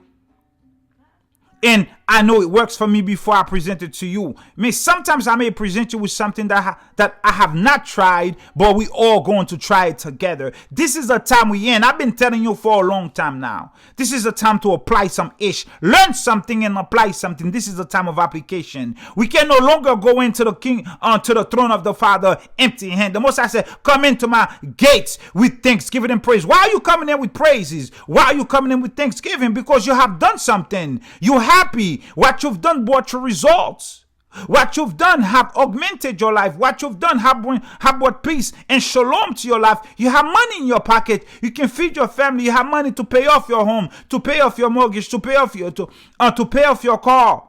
[SPEAKER 3] and I know it works for me before I present it to you. Sometimes I may present you with something that I have not tried, but we all going to try it together. This is the time we're in. I've been telling you for a long time now. This is the time to apply some ish. Learn something and apply something. This is the time of application. We can no longer go into the to the throne of the Father empty-handed. The Most High said, come into my gates with thanksgiving and praise. Why are you coming in with praises? Why are you coming in with thanksgiving? Because you have done something. You're happy. What you've done brought you results. What you've done have augmented your life. What you've done have brought peace and shalom to your life. You have money in your pocket. You can feed your family. You have money to pay off your home, to pay off your mortgage, to pay off your car.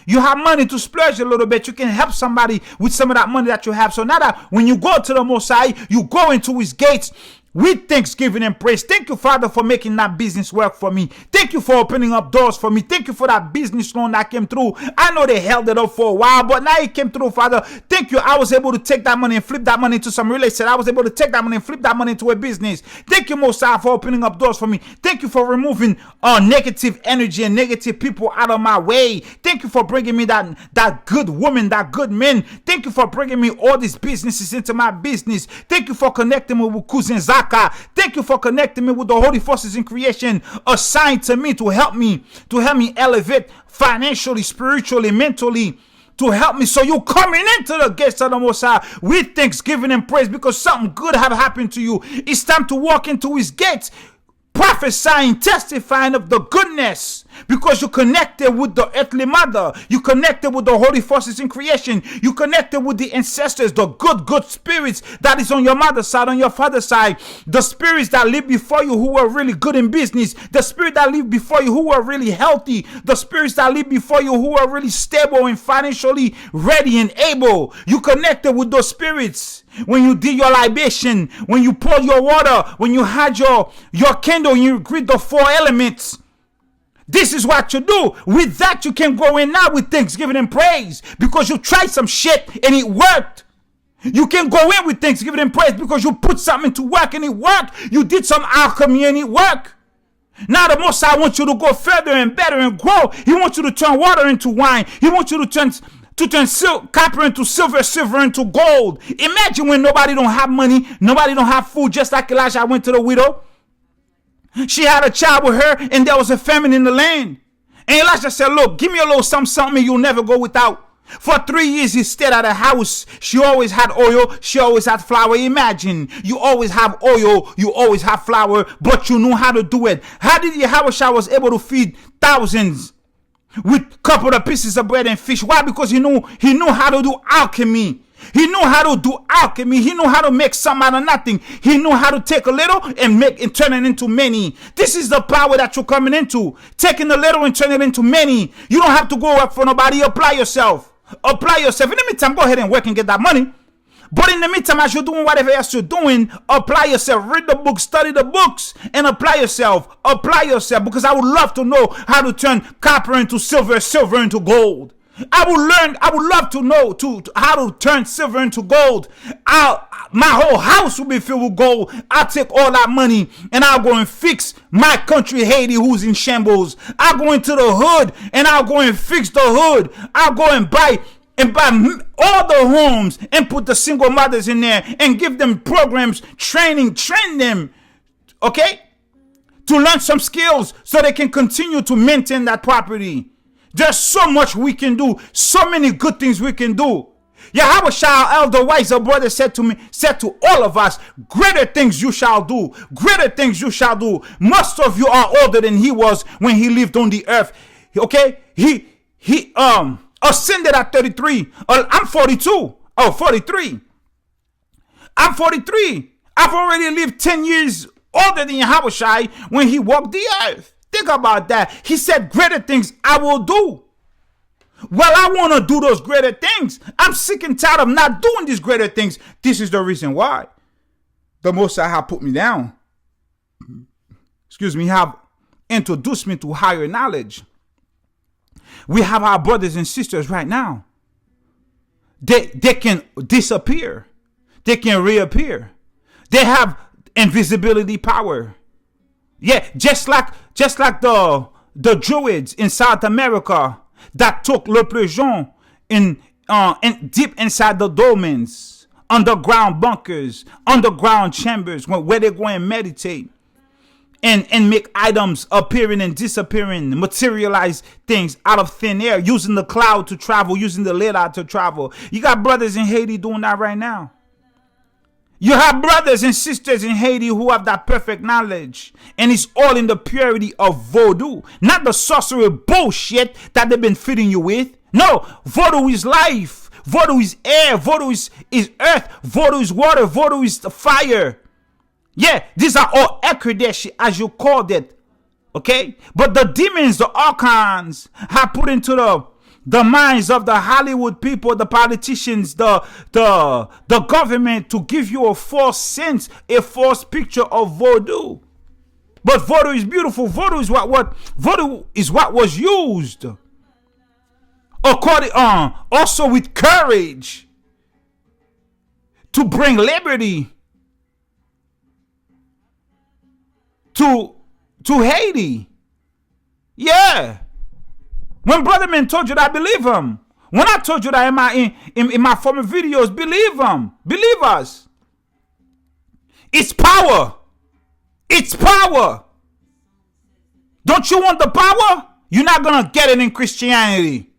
[SPEAKER 3] You have money to splurge a little bit. You can help somebody with some of that money that you have. So now that when you go to the Mossad, you go into his gates with thanksgiving and praise. Thank you, Father, for making that business work for me. Thank you for opening up doors for me. Thank you for that business loan that came through. I know they held it up for a while, but now it came through, Father. Thank you. I was able to take that money and flip that money into some real estate. I was able to take that money and flip that money into a business. Thank you, Mossad, for opening up doors for me. Thank you for removing negative energy and negative people out of my way. Thank you for bringing me that good woman, that good man. Thank you for bringing me all these businesses into my business. Thank you for connecting me with Cousin Zaka. Thank you for connecting me with the holy forces in creation assigned to me to help me elevate financially, spiritually, mentally, to help me. So you coming into the gates of the Mossad with thanksgiving and praise because something good have happened to you. It's time to walk into his gates, prophesying, testifying of the goodness, because you connected with the earthly mother. You connected with the holy forces in creation. You connected with the ancestors, the good spirits that is on your mother's side, on your father's side. The spirits that live before you who were really good in business. The spirit that live before you who were really healthy. The spirits that live before you who are really stable and financially ready and able. You connected with those spirits. When you did your libation, when you poured your water, when you had your candle, you greet the four elements. This is what you do. With that, you can go in now with thanksgiving and praise because you tried some shit and it worked. You can go in with thanksgiving and praise because you put something to work and it worked. You did some alchemy and it worked. Now the Mossad wants you to go further and better and grow. He wants you to turn water into wine. He wants you to turn copper into silver into gold. Imagine when nobody don't have money, nobody don't have food, just like Elijah went to the widow. She had a child with her and there was a famine in the land. And Elijah said, look, give me a little something you'll never go without. For 3 years he stayed at her house. She always had oil. She always had flour. Imagine, you always have oil, you always have flour, but you knew how to do it. How did Yahweh was able to feed thousands with a couple of pieces of bread and fish? Why? Because he knew how to do alchemy. He knew how to do alchemy. He knew how to make some out of nothing. He knew how to take a little and turn it into many. This is the power that you're coming into. Taking a little and turn it into many. You don't have to go work for nobody. Apply yourself. Apply yourself. In the meantime, go ahead and work and get that money. But in the meantime, as you're doing whatever else you're doing, apply yourself. Read the books, study the books, and apply yourself. Apply yourself, because I would love to know how to turn copper into silver, silver into gold. I would love to know how to turn silver into gold. My whole house will be filled with gold. I'll take all that money and I'll go and fix my country, Haiti, who's in shambles. I'll go into the hood and I'll go and fix the hood. I'll go and buy all the homes and put the single mothers in there and give them programs, train them, okay, to learn some skills so they can continue to maintain that property. There's so much we can do, so many good things we can do. Yahweh Sha'el, the wiser brother, said to all of us, greater things you shall do, greater things you shall do. Most of you are older than he was when he lived on the earth. Okay, he ascended at 33. I'm 42. Oh, 43. I'm 43. I've already lived 10 years older than Yahweh Shai when he walked the earth. Think about that. He said, greater things I will do. Well, I want to do those greater things. I'm sick and tired of not doing these greater things. This is the reason why the Most High have put me down. Have introduced me to higher knowledge. We have our brothers and sisters right now. They can disappear. They can reappear. They have invisibility power. Yeah, just like the Druids in South America that took le plongeon in deep inside the dolmens, underground bunkers, underground chambers, where they go and meditate and make items appearing and disappearing, materialize things out of thin air, using the cloud to travel, using the lidar to travel. You got brothers in Haiti doing that right now. You have brothers and sisters in Haiti who have that perfect knowledge. And it's all in the purity of voodoo. Not the sorcery bullshit that they've been feeding you with. No, voodoo is life. Voodoo is air. Voodoo is earth. Voodoo is water. Voodoo is the fire. Yeah, these are all Ekredeshi, as you called it. Okay? But the demons, the archons, have put into the minds of the Hollywood people, the politicians, the government, to give you a false sense, a false picture of voodoo. But voodoo is beautiful. Voodoo is what was used. Also with courage to bring liberty to Haiti. Yeah. When Brother Man told you that, believe him. When I told you that in my former videos, believe him. Believe us. It's power. It's power. Don't you want the power? You're not going to get it in Christianity.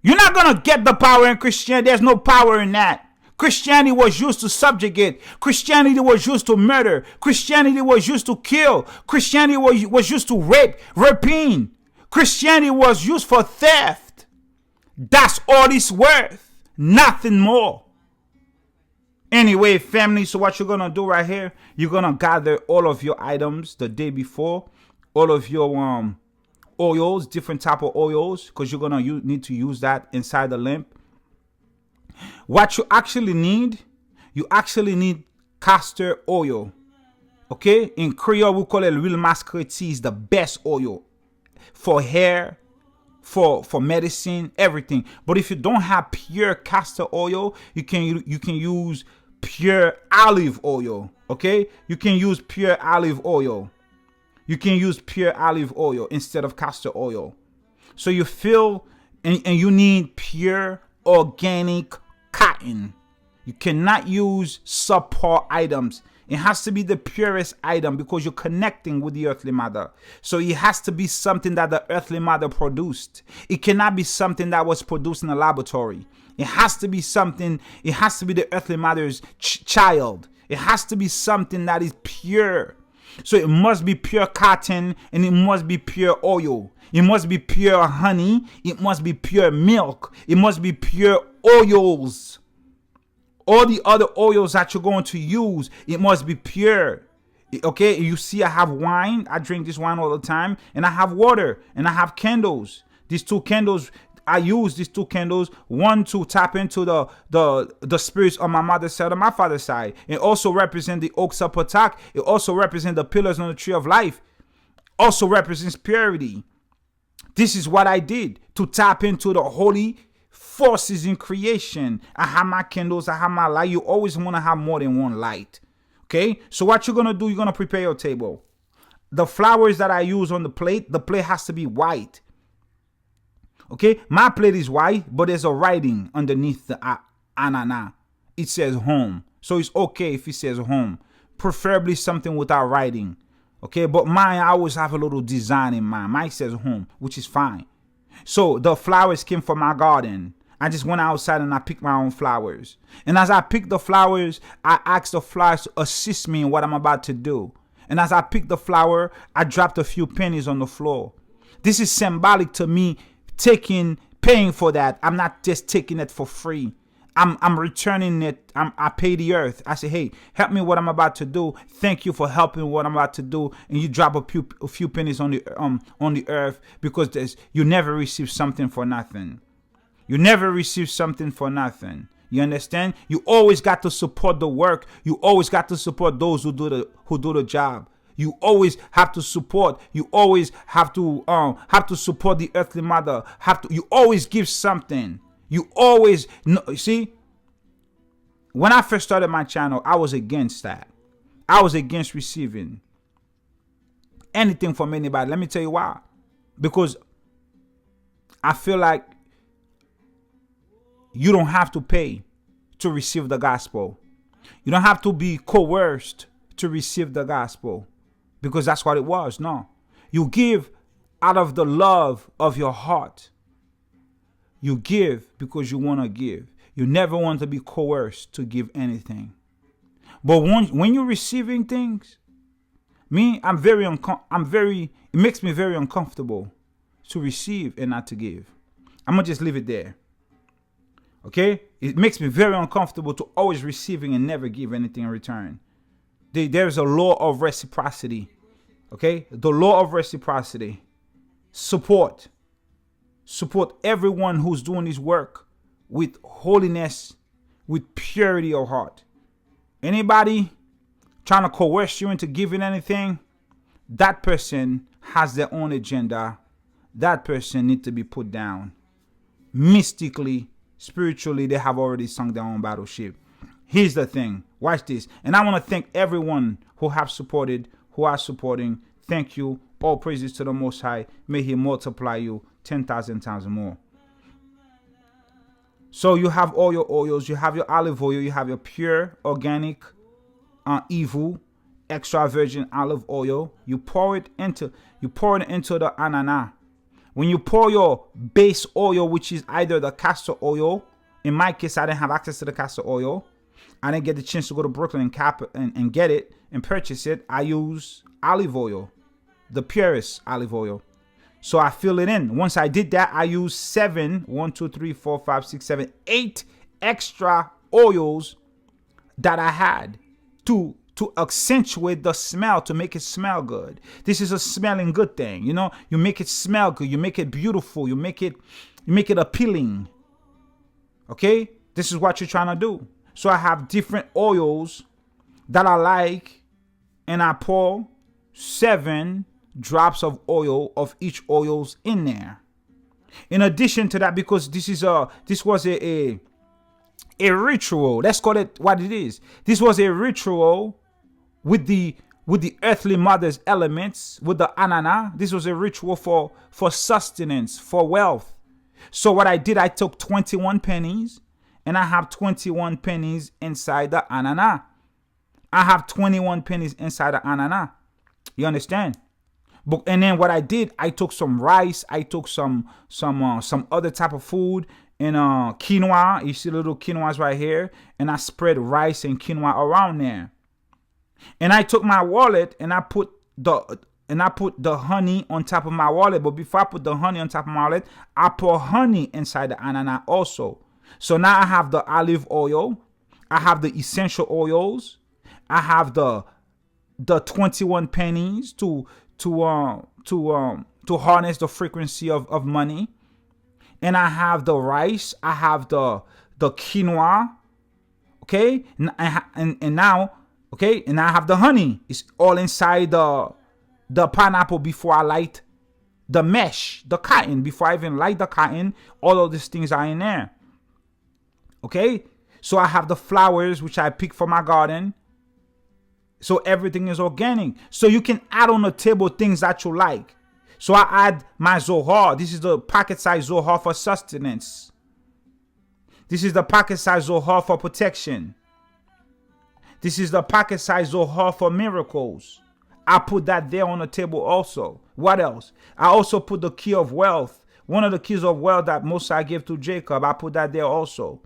[SPEAKER 3] You're not going to get the power in Christianity. There's no power in that. Christianity was used to subjugate. Christianity was used to murder. Christianity was used to kill. Christianity was used to rape, rapine. Christianity was used for theft. That's all it's worth. Nothing more. Anyway, family, so what you're going to do right here, you're going to gather all of your items the day before. All of your oils, different type of oils, because you're going to need to use that inside the lamp. What you actually need castor oil. Okay? In Creole, we call it l'huile masquerade. Is the best oil for hair, for medicine, everything. But if you don't have pure castor oil, you can use pure olive oil. Okay? You can use pure olive oil. You can use pure olive oil instead of castor oil. So you feel and you need pure organic cotton. You cannot use subpar items. It has to be the purest item because you're connecting with the earthly mother. So it has to be something that the earthly mother produced. It cannot be something that was produced in a laboratory. It has to be something, it has to be the earthly mother's child. It has to be something that is pure. So it must be pure cotton and it must be pure oil. It must be pure honey. It must be pure milk. It must be pure oils. All the other oils that you're going to use, it must be pure. Okay, you see I have wine. I drink this wine all the time. And I have water. And I have candles. These two candles, I use these two candles. One to tap into the spirits on my mother's side and my father's side. It also represents the oaks of Patak. It also represents the pillars on the tree of life. Also represents purity. This is what I did to tap into the holy forces in creation. I have my candles, I have my light. You always want to have more than one light. Okay? So what you're going to do, you're going to prepare your table. The flowers that I use on the plate has to be white. Okay? My plate is white, but there's a writing underneath the anana. It says home. So it's okay if it says home. Preferably something without writing. Okay? But mine, I always have a little design in mine. Mine says home, which is fine. So the flowers came from my garden. I just went outside and I picked my own flowers. And as I picked the flowers, I asked the flowers to assist me in what I'm about to do. And as I picked the flower, I dropped a few pennies on the floor. This is symbolic to me paying for that. I'm not just taking it for free. I'm returning it. I pay the earth. I say, hey, help me what I'm about to do. Thank you for helping what I'm about to do. And you drop a few pennies on the earth, because you never receive something for nothing. You never receive something for nothing. You understand? You always got to support the work. You always got to support those who do the job. You always have to support. You always have to support the earthly mother. You always give something. You always see. When I first started my channel, I was against that. I was against receiving anything from anybody. Let me tell you why. Because I feel like you don't have to pay to receive the gospel. You don't have to be coerced to receive the gospel, because that's what it was. No, you give out of the love of your heart. You give because you want to give. You never want to be coerced to give anything. But when you're receiving things, it makes me very uncomfortable to receive and not to give. I'm gonna just leave it there. Okay? It makes me very uncomfortable to always receiving and never give anything in return. There's a law of reciprocity. Okay? The law of reciprocity. Support everyone who's doing this work with holiness, with purity of heart. Anybody trying to coerce you into giving anything, that person has their own agenda. That person needs to be put down. Mystically, spiritually, they have already sung their own battleship. Here's the thing. Watch this. And I want to thank everyone who have supported, who are supporting. Thank you. All praises to the Most High. May He multiply you 10,000 times more. So you have all your oils. You have your olive oil. You have your pure, organic, evil, extra virgin olive oil. You pour it into the anana. When you pour your base oil, which is either the castor oil, in my case, I didn't have access to the castor oil. I didn't get the chance to go to Brooklyn and get it and purchase it. I use olive oil, the purest olive oil. So I fill it in. Once I did that, I used 8 extra oils that I had to accentuate the smell, to make it smell good. This is a smelling good thing. You know, you make it smell good. You make it beautiful. You make it appealing. Okay? This is what you're trying to do. So I have different oils that I like, and I pour 7 drops of oil of each oils in there. In addition to that, because this was a ritual. Let's call it what it is. This was a ritual with the earthly mother's elements, with the anana. This was a ritual for sustenance, for wealth. So what I did, I took 21 pennies, and I have 21 pennies inside the anana. I have 21 pennies inside the anana. You understand? But and then what I did, I took some rice, I took some other type of food, and quinoa. You see the little quinoas right here, and I spread rice and quinoa around there. And I took my wallet and I put the honey on top of my wallet. But before I put the honey on top of my wallet, I pour honey inside the anana also. So now I have the olive oil, I have the essential oils, I have the 21 pennies to harness the frequency of money, and I have the rice, I have the quinoa, okay, and now, okay, and I have the honey. It's all inside the pineapple before I light the mesh, the cotton. Before I even light the cotton, all of these things are in there. Okay? So I have the flowers, which I pick from my garden. So everything is organic. So you can add on the table things that you like. So I add my Zohar. This is the pocket size Zohar for sustenance. This is the pocket size Zohar for protection. This is the pocket size Zohar for miracles. I put that there on the table also. What else? I also put the key of wealth. One of the keys of wealth that Mossad gave to Jacob. I put that there also.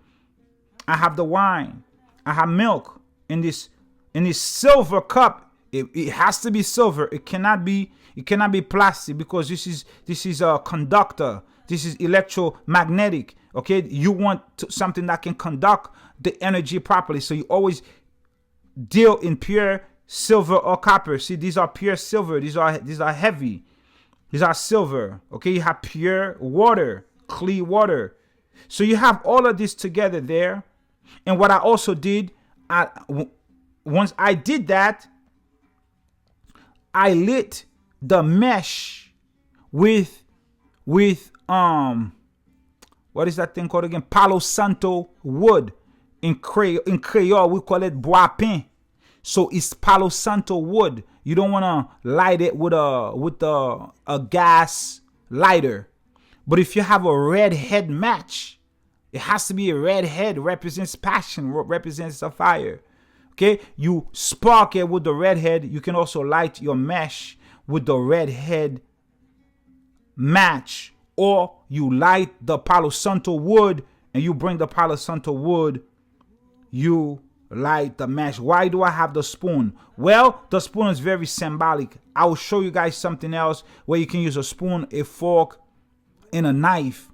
[SPEAKER 3] I have the wine. I have milk in this silver cup. It has to be silver. It cannot be plastic, because this is a conductor. This is electromagnetic. Okay, you want something that can conduct the energy properly. So you always deal in pure silver or copper. See, these are pure silver. These are heavy. These are silver. Okay, you have pure water, clear water. So you have all of this together there. And what I also did, once I did that, I lit the mesh with what is that thing called again? Palo Santo wood. In Creole, we call it bois pin. So it's Palo Santo wood. You don't want to light it with a gas lighter. But if you have a red head match, it has to be a red head. Represents passion, represents a fire. Okay, you spark it with the red head. You can also light your mesh with the red head match, or you light the Palo Santo wood and you bring the Palo Santo wood. You light the mesh. Why do I have the spoon? Well, the spoon is very symbolic. I will show you guys something else where you can use a spoon, a fork, and a knife.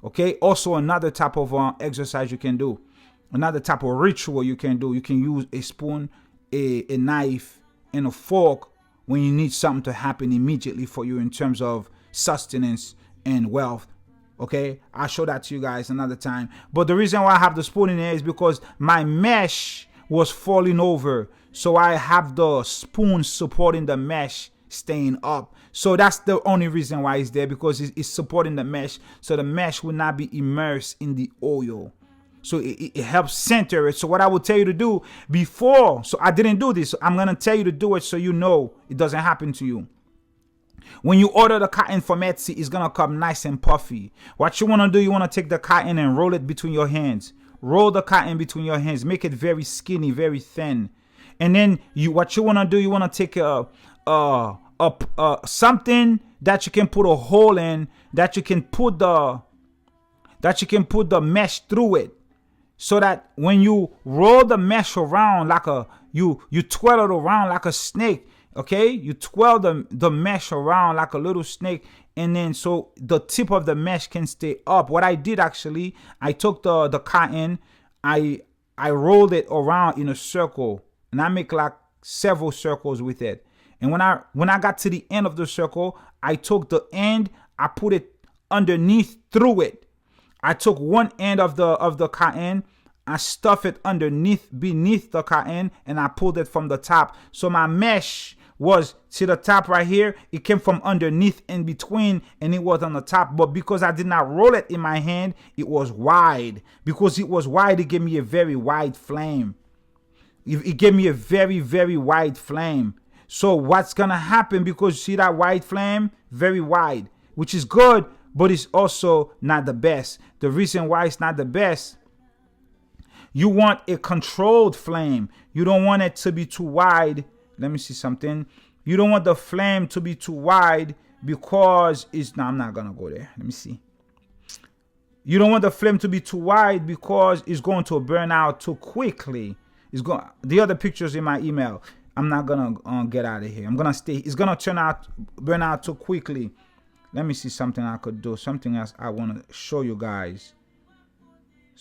[SPEAKER 3] Okay, also another type of exercise you can do. Another type of ritual you can do. You can use a spoon, a knife, and a fork when you need something to happen immediately for you in terms of sustenance and wealth. Okay, I'll show that to you guys another time. But the reason why I have the spoon in there is because my mesh was falling over. So I have the spoon supporting the mesh staying up. So that's the only reason why it's there, because it's supporting the mesh. So the mesh will not be immersed in the oil. So it helps center it. So what I will tell you to do before, so I didn't do this. So I'm going to tell you to do it so you know it doesn't happen to you. When you order the cotton from Etsy, it's going to come nice and puffy. What you want to do, you want to take the cotton and roll it between your hands. Roll the cotton between your hands. Make it very skinny, very thin. And then what you want to do, you want to take something that you can put a hole in, that you can put the mesh through it. So that when you roll the mesh around you twirl it around like a snake. Okay, you twirl the mesh around like a little snake, and then so the tip of the mesh can stay up. What I did actually, I took the cotton, I rolled it around in a circle, and I make like several circles with it. And when I got to the end of the circle, I took the end, I put it underneath through it. I took one end of the cotton, I stuffed it beneath the cotton, and I pulled it from the top. So my mesh was, see the top right here, it came from underneath in between, and it was on the top. But because I did not roll it in my hand, it was wide. Because it was wide, it gave me a very wide flame. It gave me a very, very wide flame. So what's gonna happen, because you see that wide flame, very wide, which is good, but it's also not the best. The reason why it's not the best, you want a controlled flame. You don't want it to be too wide. Let me see something. You don't want the flame to be too wide, because I'm not gonna go there. Let me see. You don't want the flame to be too wide, because it's going to burn out too quickly. The other pictures in my email. I'm not gonna get out of here. I'm gonna stay. It's gonna burn out too quickly. Let me see something I could do. Something else I want to show you guys.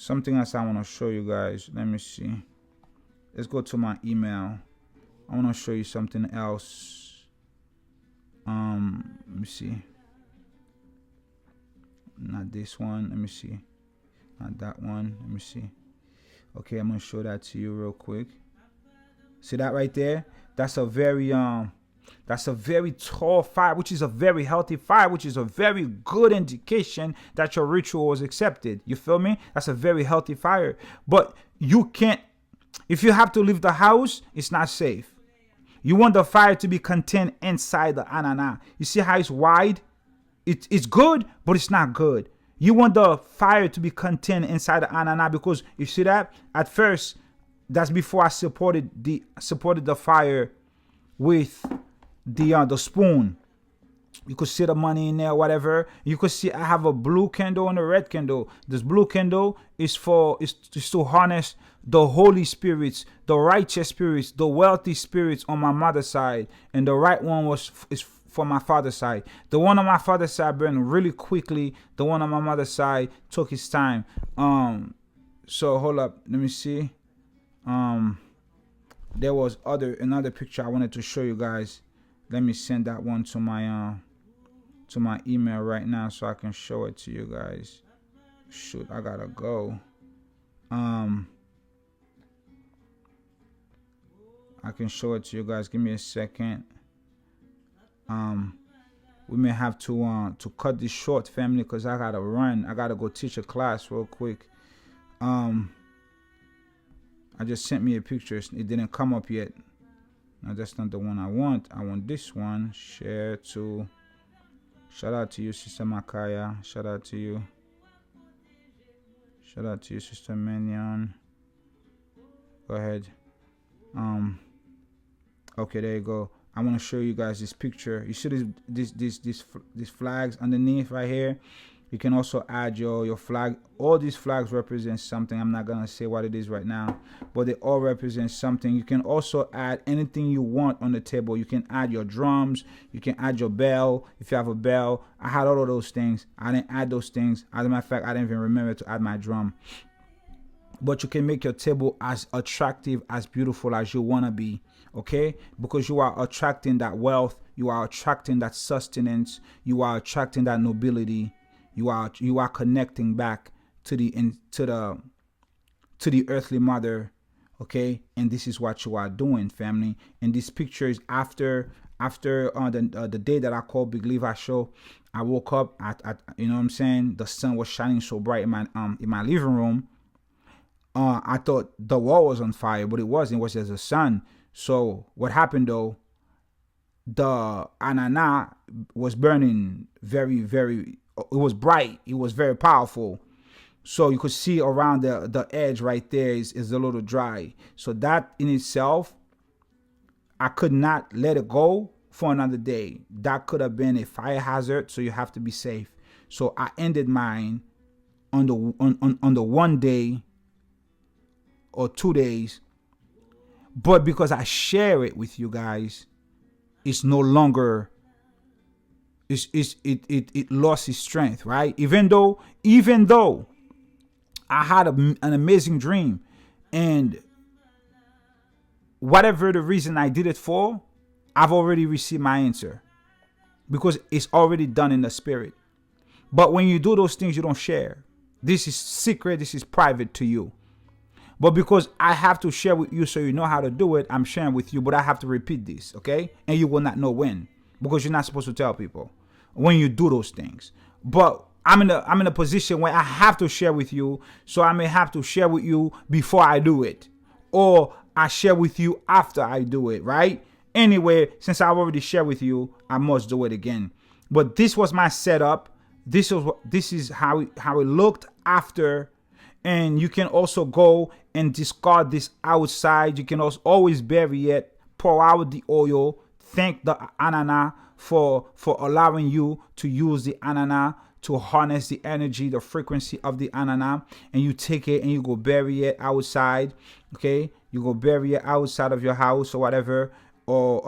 [SPEAKER 3] Let me see. Let's go to my email. I want to show you something else. Let me see. Not this one. Let me see. Not that one. Let me see. Okay, I'm gonna show that to you real quick. See that right there? That's a very That's a very tall fire, which is a very healthy fire, which is a very good indication that your ritual was accepted. You feel me? That's a very healthy fire. But you can't, if you have to leave the house, it's not safe. You want the fire to be contained inside the anana. You see how it's wide? It's good, but it's not good. You want the fire to be contained inside the anana, because you see that at first, that's before I supported the fire with the spoon. You could see the money in there, whatever. You could see I have a blue candle and a red candle. This blue candle is to harness the holy spirits, the righteous spirits, the wealthy spirits on my mother's side, and the right one is for my father's side. The one on my father's side burned really quickly. The one on my mother's side took its time. So hold up, let me see. There was another picture I wanted to show you guys. Let me send that one to my email right now so I can show it to you guys. Shoot, I gotta go. I can show it to you guys. Give me a second. We may have to cut this short, family, because I gotta run. I gotta go teach a class real quick. I just sent me a picture. It didn't come up yet. No, that's not the one I want. I want this one. Share to. Shout out to you, Sister Makaya. Shout out to you. Shout out to you, Sister Mignon. Go ahead. Okay, there you go. I want to show you guys this picture. You see these flags underneath right here. You can also add your flag. All these flags represent something. I'm not gonna say what it is right now, but they all represent something. You can also add anything you want on the table. You can add your drums. You can add your bell if you have a bell. I had all of those things. I didn't add those things. As a matter of fact, I didn't even remember to add my drum. But you can make your table as attractive, as beautiful as you want to be, okay? Because you are attracting that wealth. You are attracting that sustenance. You are attracting that nobility. You are connecting back to the earthly mother, okay? And this is what you are doing, family. And this picture is after the day that I called Big Levi show. I woke up at you know what I'm saying? The sun was shining so bright in my living room. I thought the wall was on fire, but it wasn't. It was just the sun. So what happened though? The anana was burning very, very. It was bright. It was very powerful. So you could see around the edge right there is a little dry. So that in itself, I could not let it go for another day. That could have been a fire hazard. So you have to be safe. So I ended mine on the 1 day or 2 days. But because I share it with you guys, it's no longer. It lost its strength, right? Even though I had an amazing dream, and whatever the reason I did it for, I've already received my answer because it's already done in the spirit. But when you do those things, you don't share. This is secret. This is private to you. But because I have to share with you so you know how to do it, I'm sharing with you, but I have to repeat this, okay? And you will not know when, because you're not supposed to tell people when you do those things. But I'm in a position where I have to share with you, so I may have to share with you before I do it, or I share with you after I do it, right? Anyway, since I've already shared with you, I must do it again. But this was my setup. This is how it looked after. And you can also go and discard this outside. You can also always bury it, pour out the oil, thank the anana for allowing you to use the anana to harness the energy, the frequency of the anana, and you take it and you go bury it outside. Okay, you go bury it outside of your house or whatever, or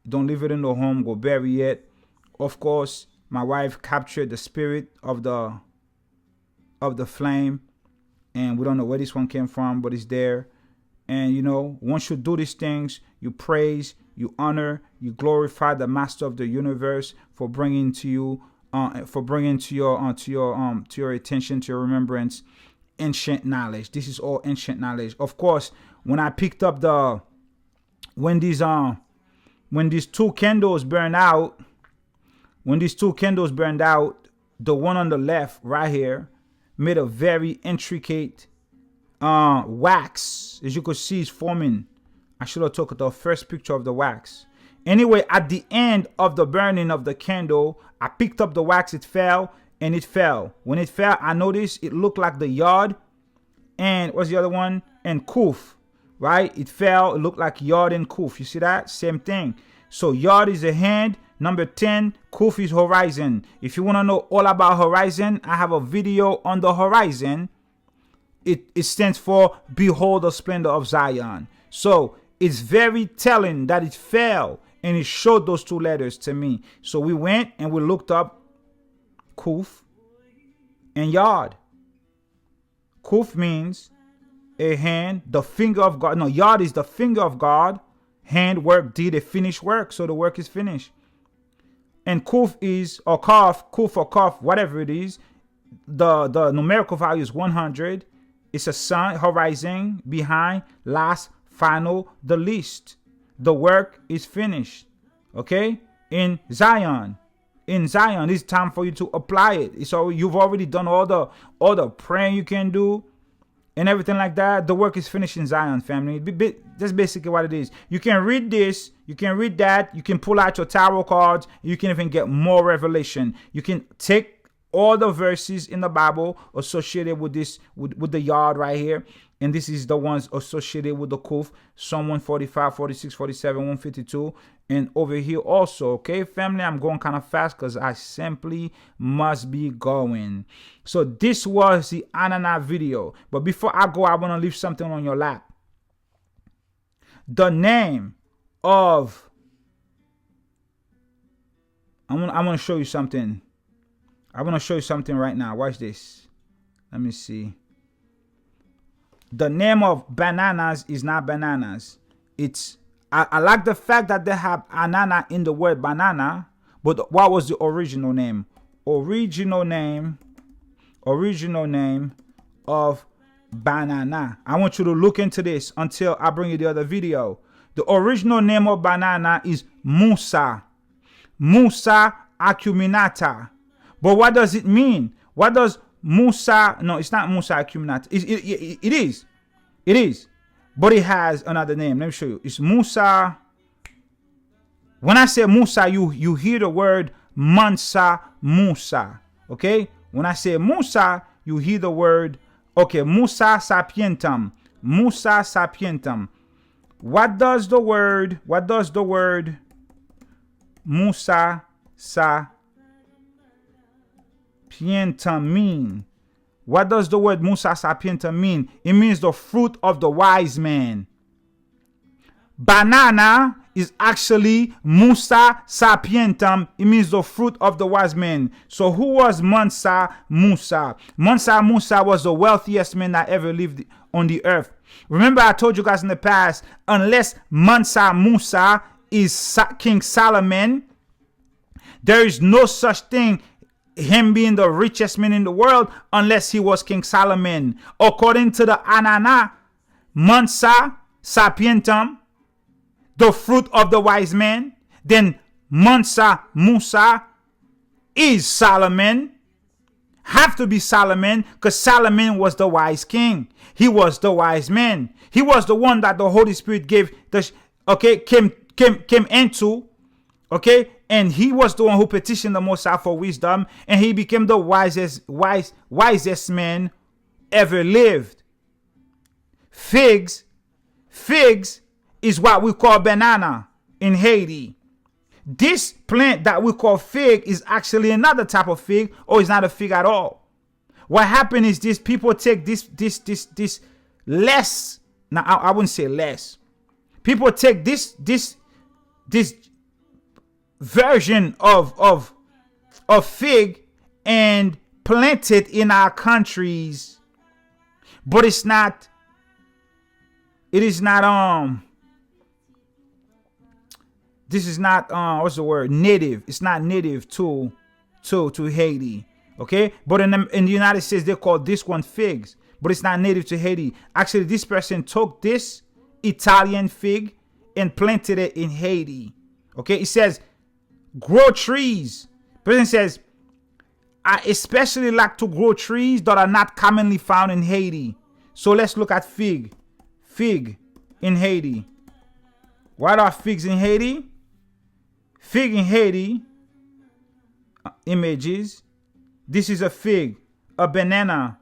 [SPEAKER 3] don't leave it in the home. Go bury it. Of course, my wife captured the spirit of the flame, and we don't know where this one came from, but it's there. And you know, once you do these things, you praise, you honor, you glorify the Master of the universe for bringing to you, to your attention, to your remembrance, ancient knowledge. This is all ancient knowledge. Of course, when I picked up when these when these two candles burned out, the one on the left right here made a very intricate wax. As you could see, it's forming. I should have took the first picture of the wax. Anyway, at the end of the burning of the candle, I picked up the wax. It fell, and it fell. When it fell, I noticed it looked like the yard. And what's the other one? And kuf, right? It fell. It looked like yard and kuf. You see that? Same thing. So yard is a hand. Number 10, kuf is horizon. If you want to know all about horizon, I have a video on the horizon. It stands for Behold the Splendor of Zion. So it's very telling that it fell, and it showed those two letters to me. So we went and we looked up kuf and yard. Kuf means a hand, the finger of God. No, yard is the finger of God. Hand work, did a finished work. So the work is finished. And kuf is, or kaf, kuf or kaf, whatever it is. The numerical value is 100. It's a sun, horizon, behind, last, final, the least. The work is finished. Okay? In Zion. It's time for you to apply it. So you've already done all the praying you can do and everything like that. The work is finished in Zion, family. That's basically what it is. You can read this. You can read that. You can pull out your tarot cards. You can even get more revelation. You can take all the verses in the Bible associated with this, with the yard right here. And this is the ones associated with the kuf. Psalm 145, 46, 47, 152. And over here also, okay, family, I'm going kind of fast because I simply must be going. So this was the Anana video. But before I go, I want to leave something on your lap. The name of... I'm going to show you something. I want to show you something right now. Watch this. Let me see. The name of bananas is not bananas. It's I like the fact that they have anana in the word banana, but what was the original name? Original name of banana. I want you to look into this until I bring you the other video. The original name of banana is Musa. Musa acuminata. But what does it mean? What does Musa? No, it's not Musa acuminata. It is. It is. But it has another name. Let me show you. It's Musa. When I say Musa, you hear the word Mansa Musa. Okay? When I say Musa, you hear the word, okay, Musa sapientum. Musa sapientum. What does the word Musa sapientum mean? What does the word Musa sapientum mean? It means the fruit of the wise man. Banana is actually Musa sapientum. It means the fruit of the wise man. So who was Mansa Musa? Mansa Musa was the wealthiest man that ever lived on the earth. Remember, I told you guys in the past, unless Mansa Musa is King Solomon, there is no such thing, him being the richest man in the world, unless he was King Solomon. According to the Anana, Mansa sapientum, the fruit of the wise man, then Mansa Musa is Solomon. Have to be Solomon, because Solomon was the wise king. He was the wise man. He was the one that the Holy Spirit gave came into, okay, and he was the one who petitioned the Mossad for wisdom, and he became the wisest man ever lived. Figs is what we call banana in Haiti. This plant that we call fig is actually another type of fig, or it's not a fig at all. What happened is this: people take this less. Now I wouldn't say less. People take this version of fig and plant it in our countries, but it's not. It is not this is not what's the word, native. It's not native to Haiti, okay? But in the United States, they call this one figs, but it's not native to Haiti. Actually, this person took this Italian fig and planted it in Haiti. Okay, it says grow trees. Person says, I especially like to grow trees that are not commonly found in Haiti. So let's look at fig. Fig in Haiti. What are figs in Haiti? Fig in Haiti, images. This is a fig. A banana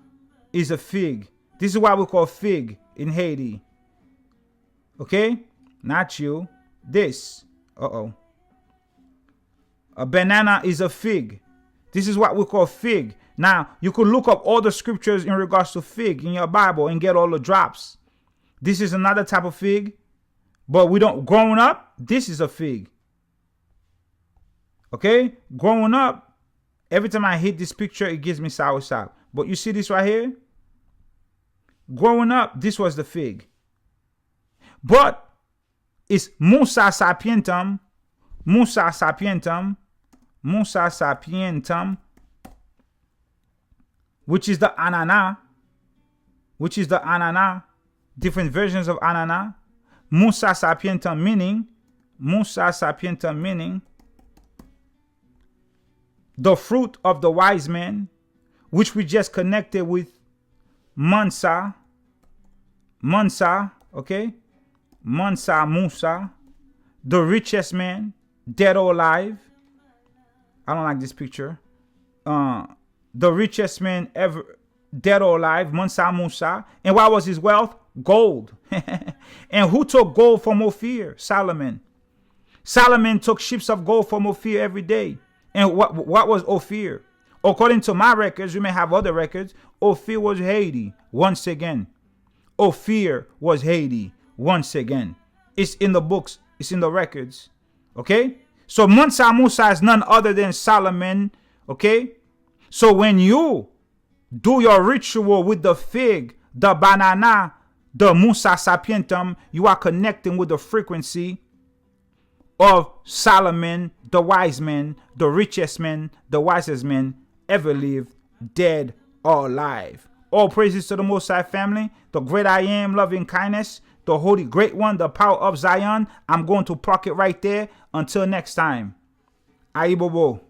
[SPEAKER 3] is a fig. This is what we call fig in Haiti. Okay? Not you. This. Uh-oh. A banana is a fig. This is what we call fig. Now, you could look up all the scriptures in regards to fig in your Bible and get all the drops. This is another type of fig. But we don't, growing up, this is a fig. Okay? Growing up, every time I hit this picture, it gives me sour sap. But you see this right here? Growing up, this was the fig. But it's Mossad sapientum, Mossad sapientum, Mossad sapientum, which is the anana, different versions of anana. Mossad sapientum meaning the fruit of the wise man, which we just connected with Mansa, okay? Musa, the richest man, dead or alive. I don't like this picture. The richest man ever, dead or alive, Mansa Musa. And what was his wealth? Gold. And who took gold from Ophir? Solomon. Solomon took ships of gold from Ophir every day. And what was Ophir? According to my records, you may have other records, Ophir was Haiti once again. Ophir was Haiti once again. It's in the books. It's in the records. Okay? So Mansa Musa is none other than Solomon. Okay? So when you do your ritual with the fig, the banana, the Mossad sapientum, you are connecting with the frequency of Solomon, the wise man, the richest man, the wisest man ever lived, dead or alive. All praises to the Most High family, the great I am, loving kindness, the holy great one, the power of Zion. I'm going to park it right there. Until next time. Aibobo.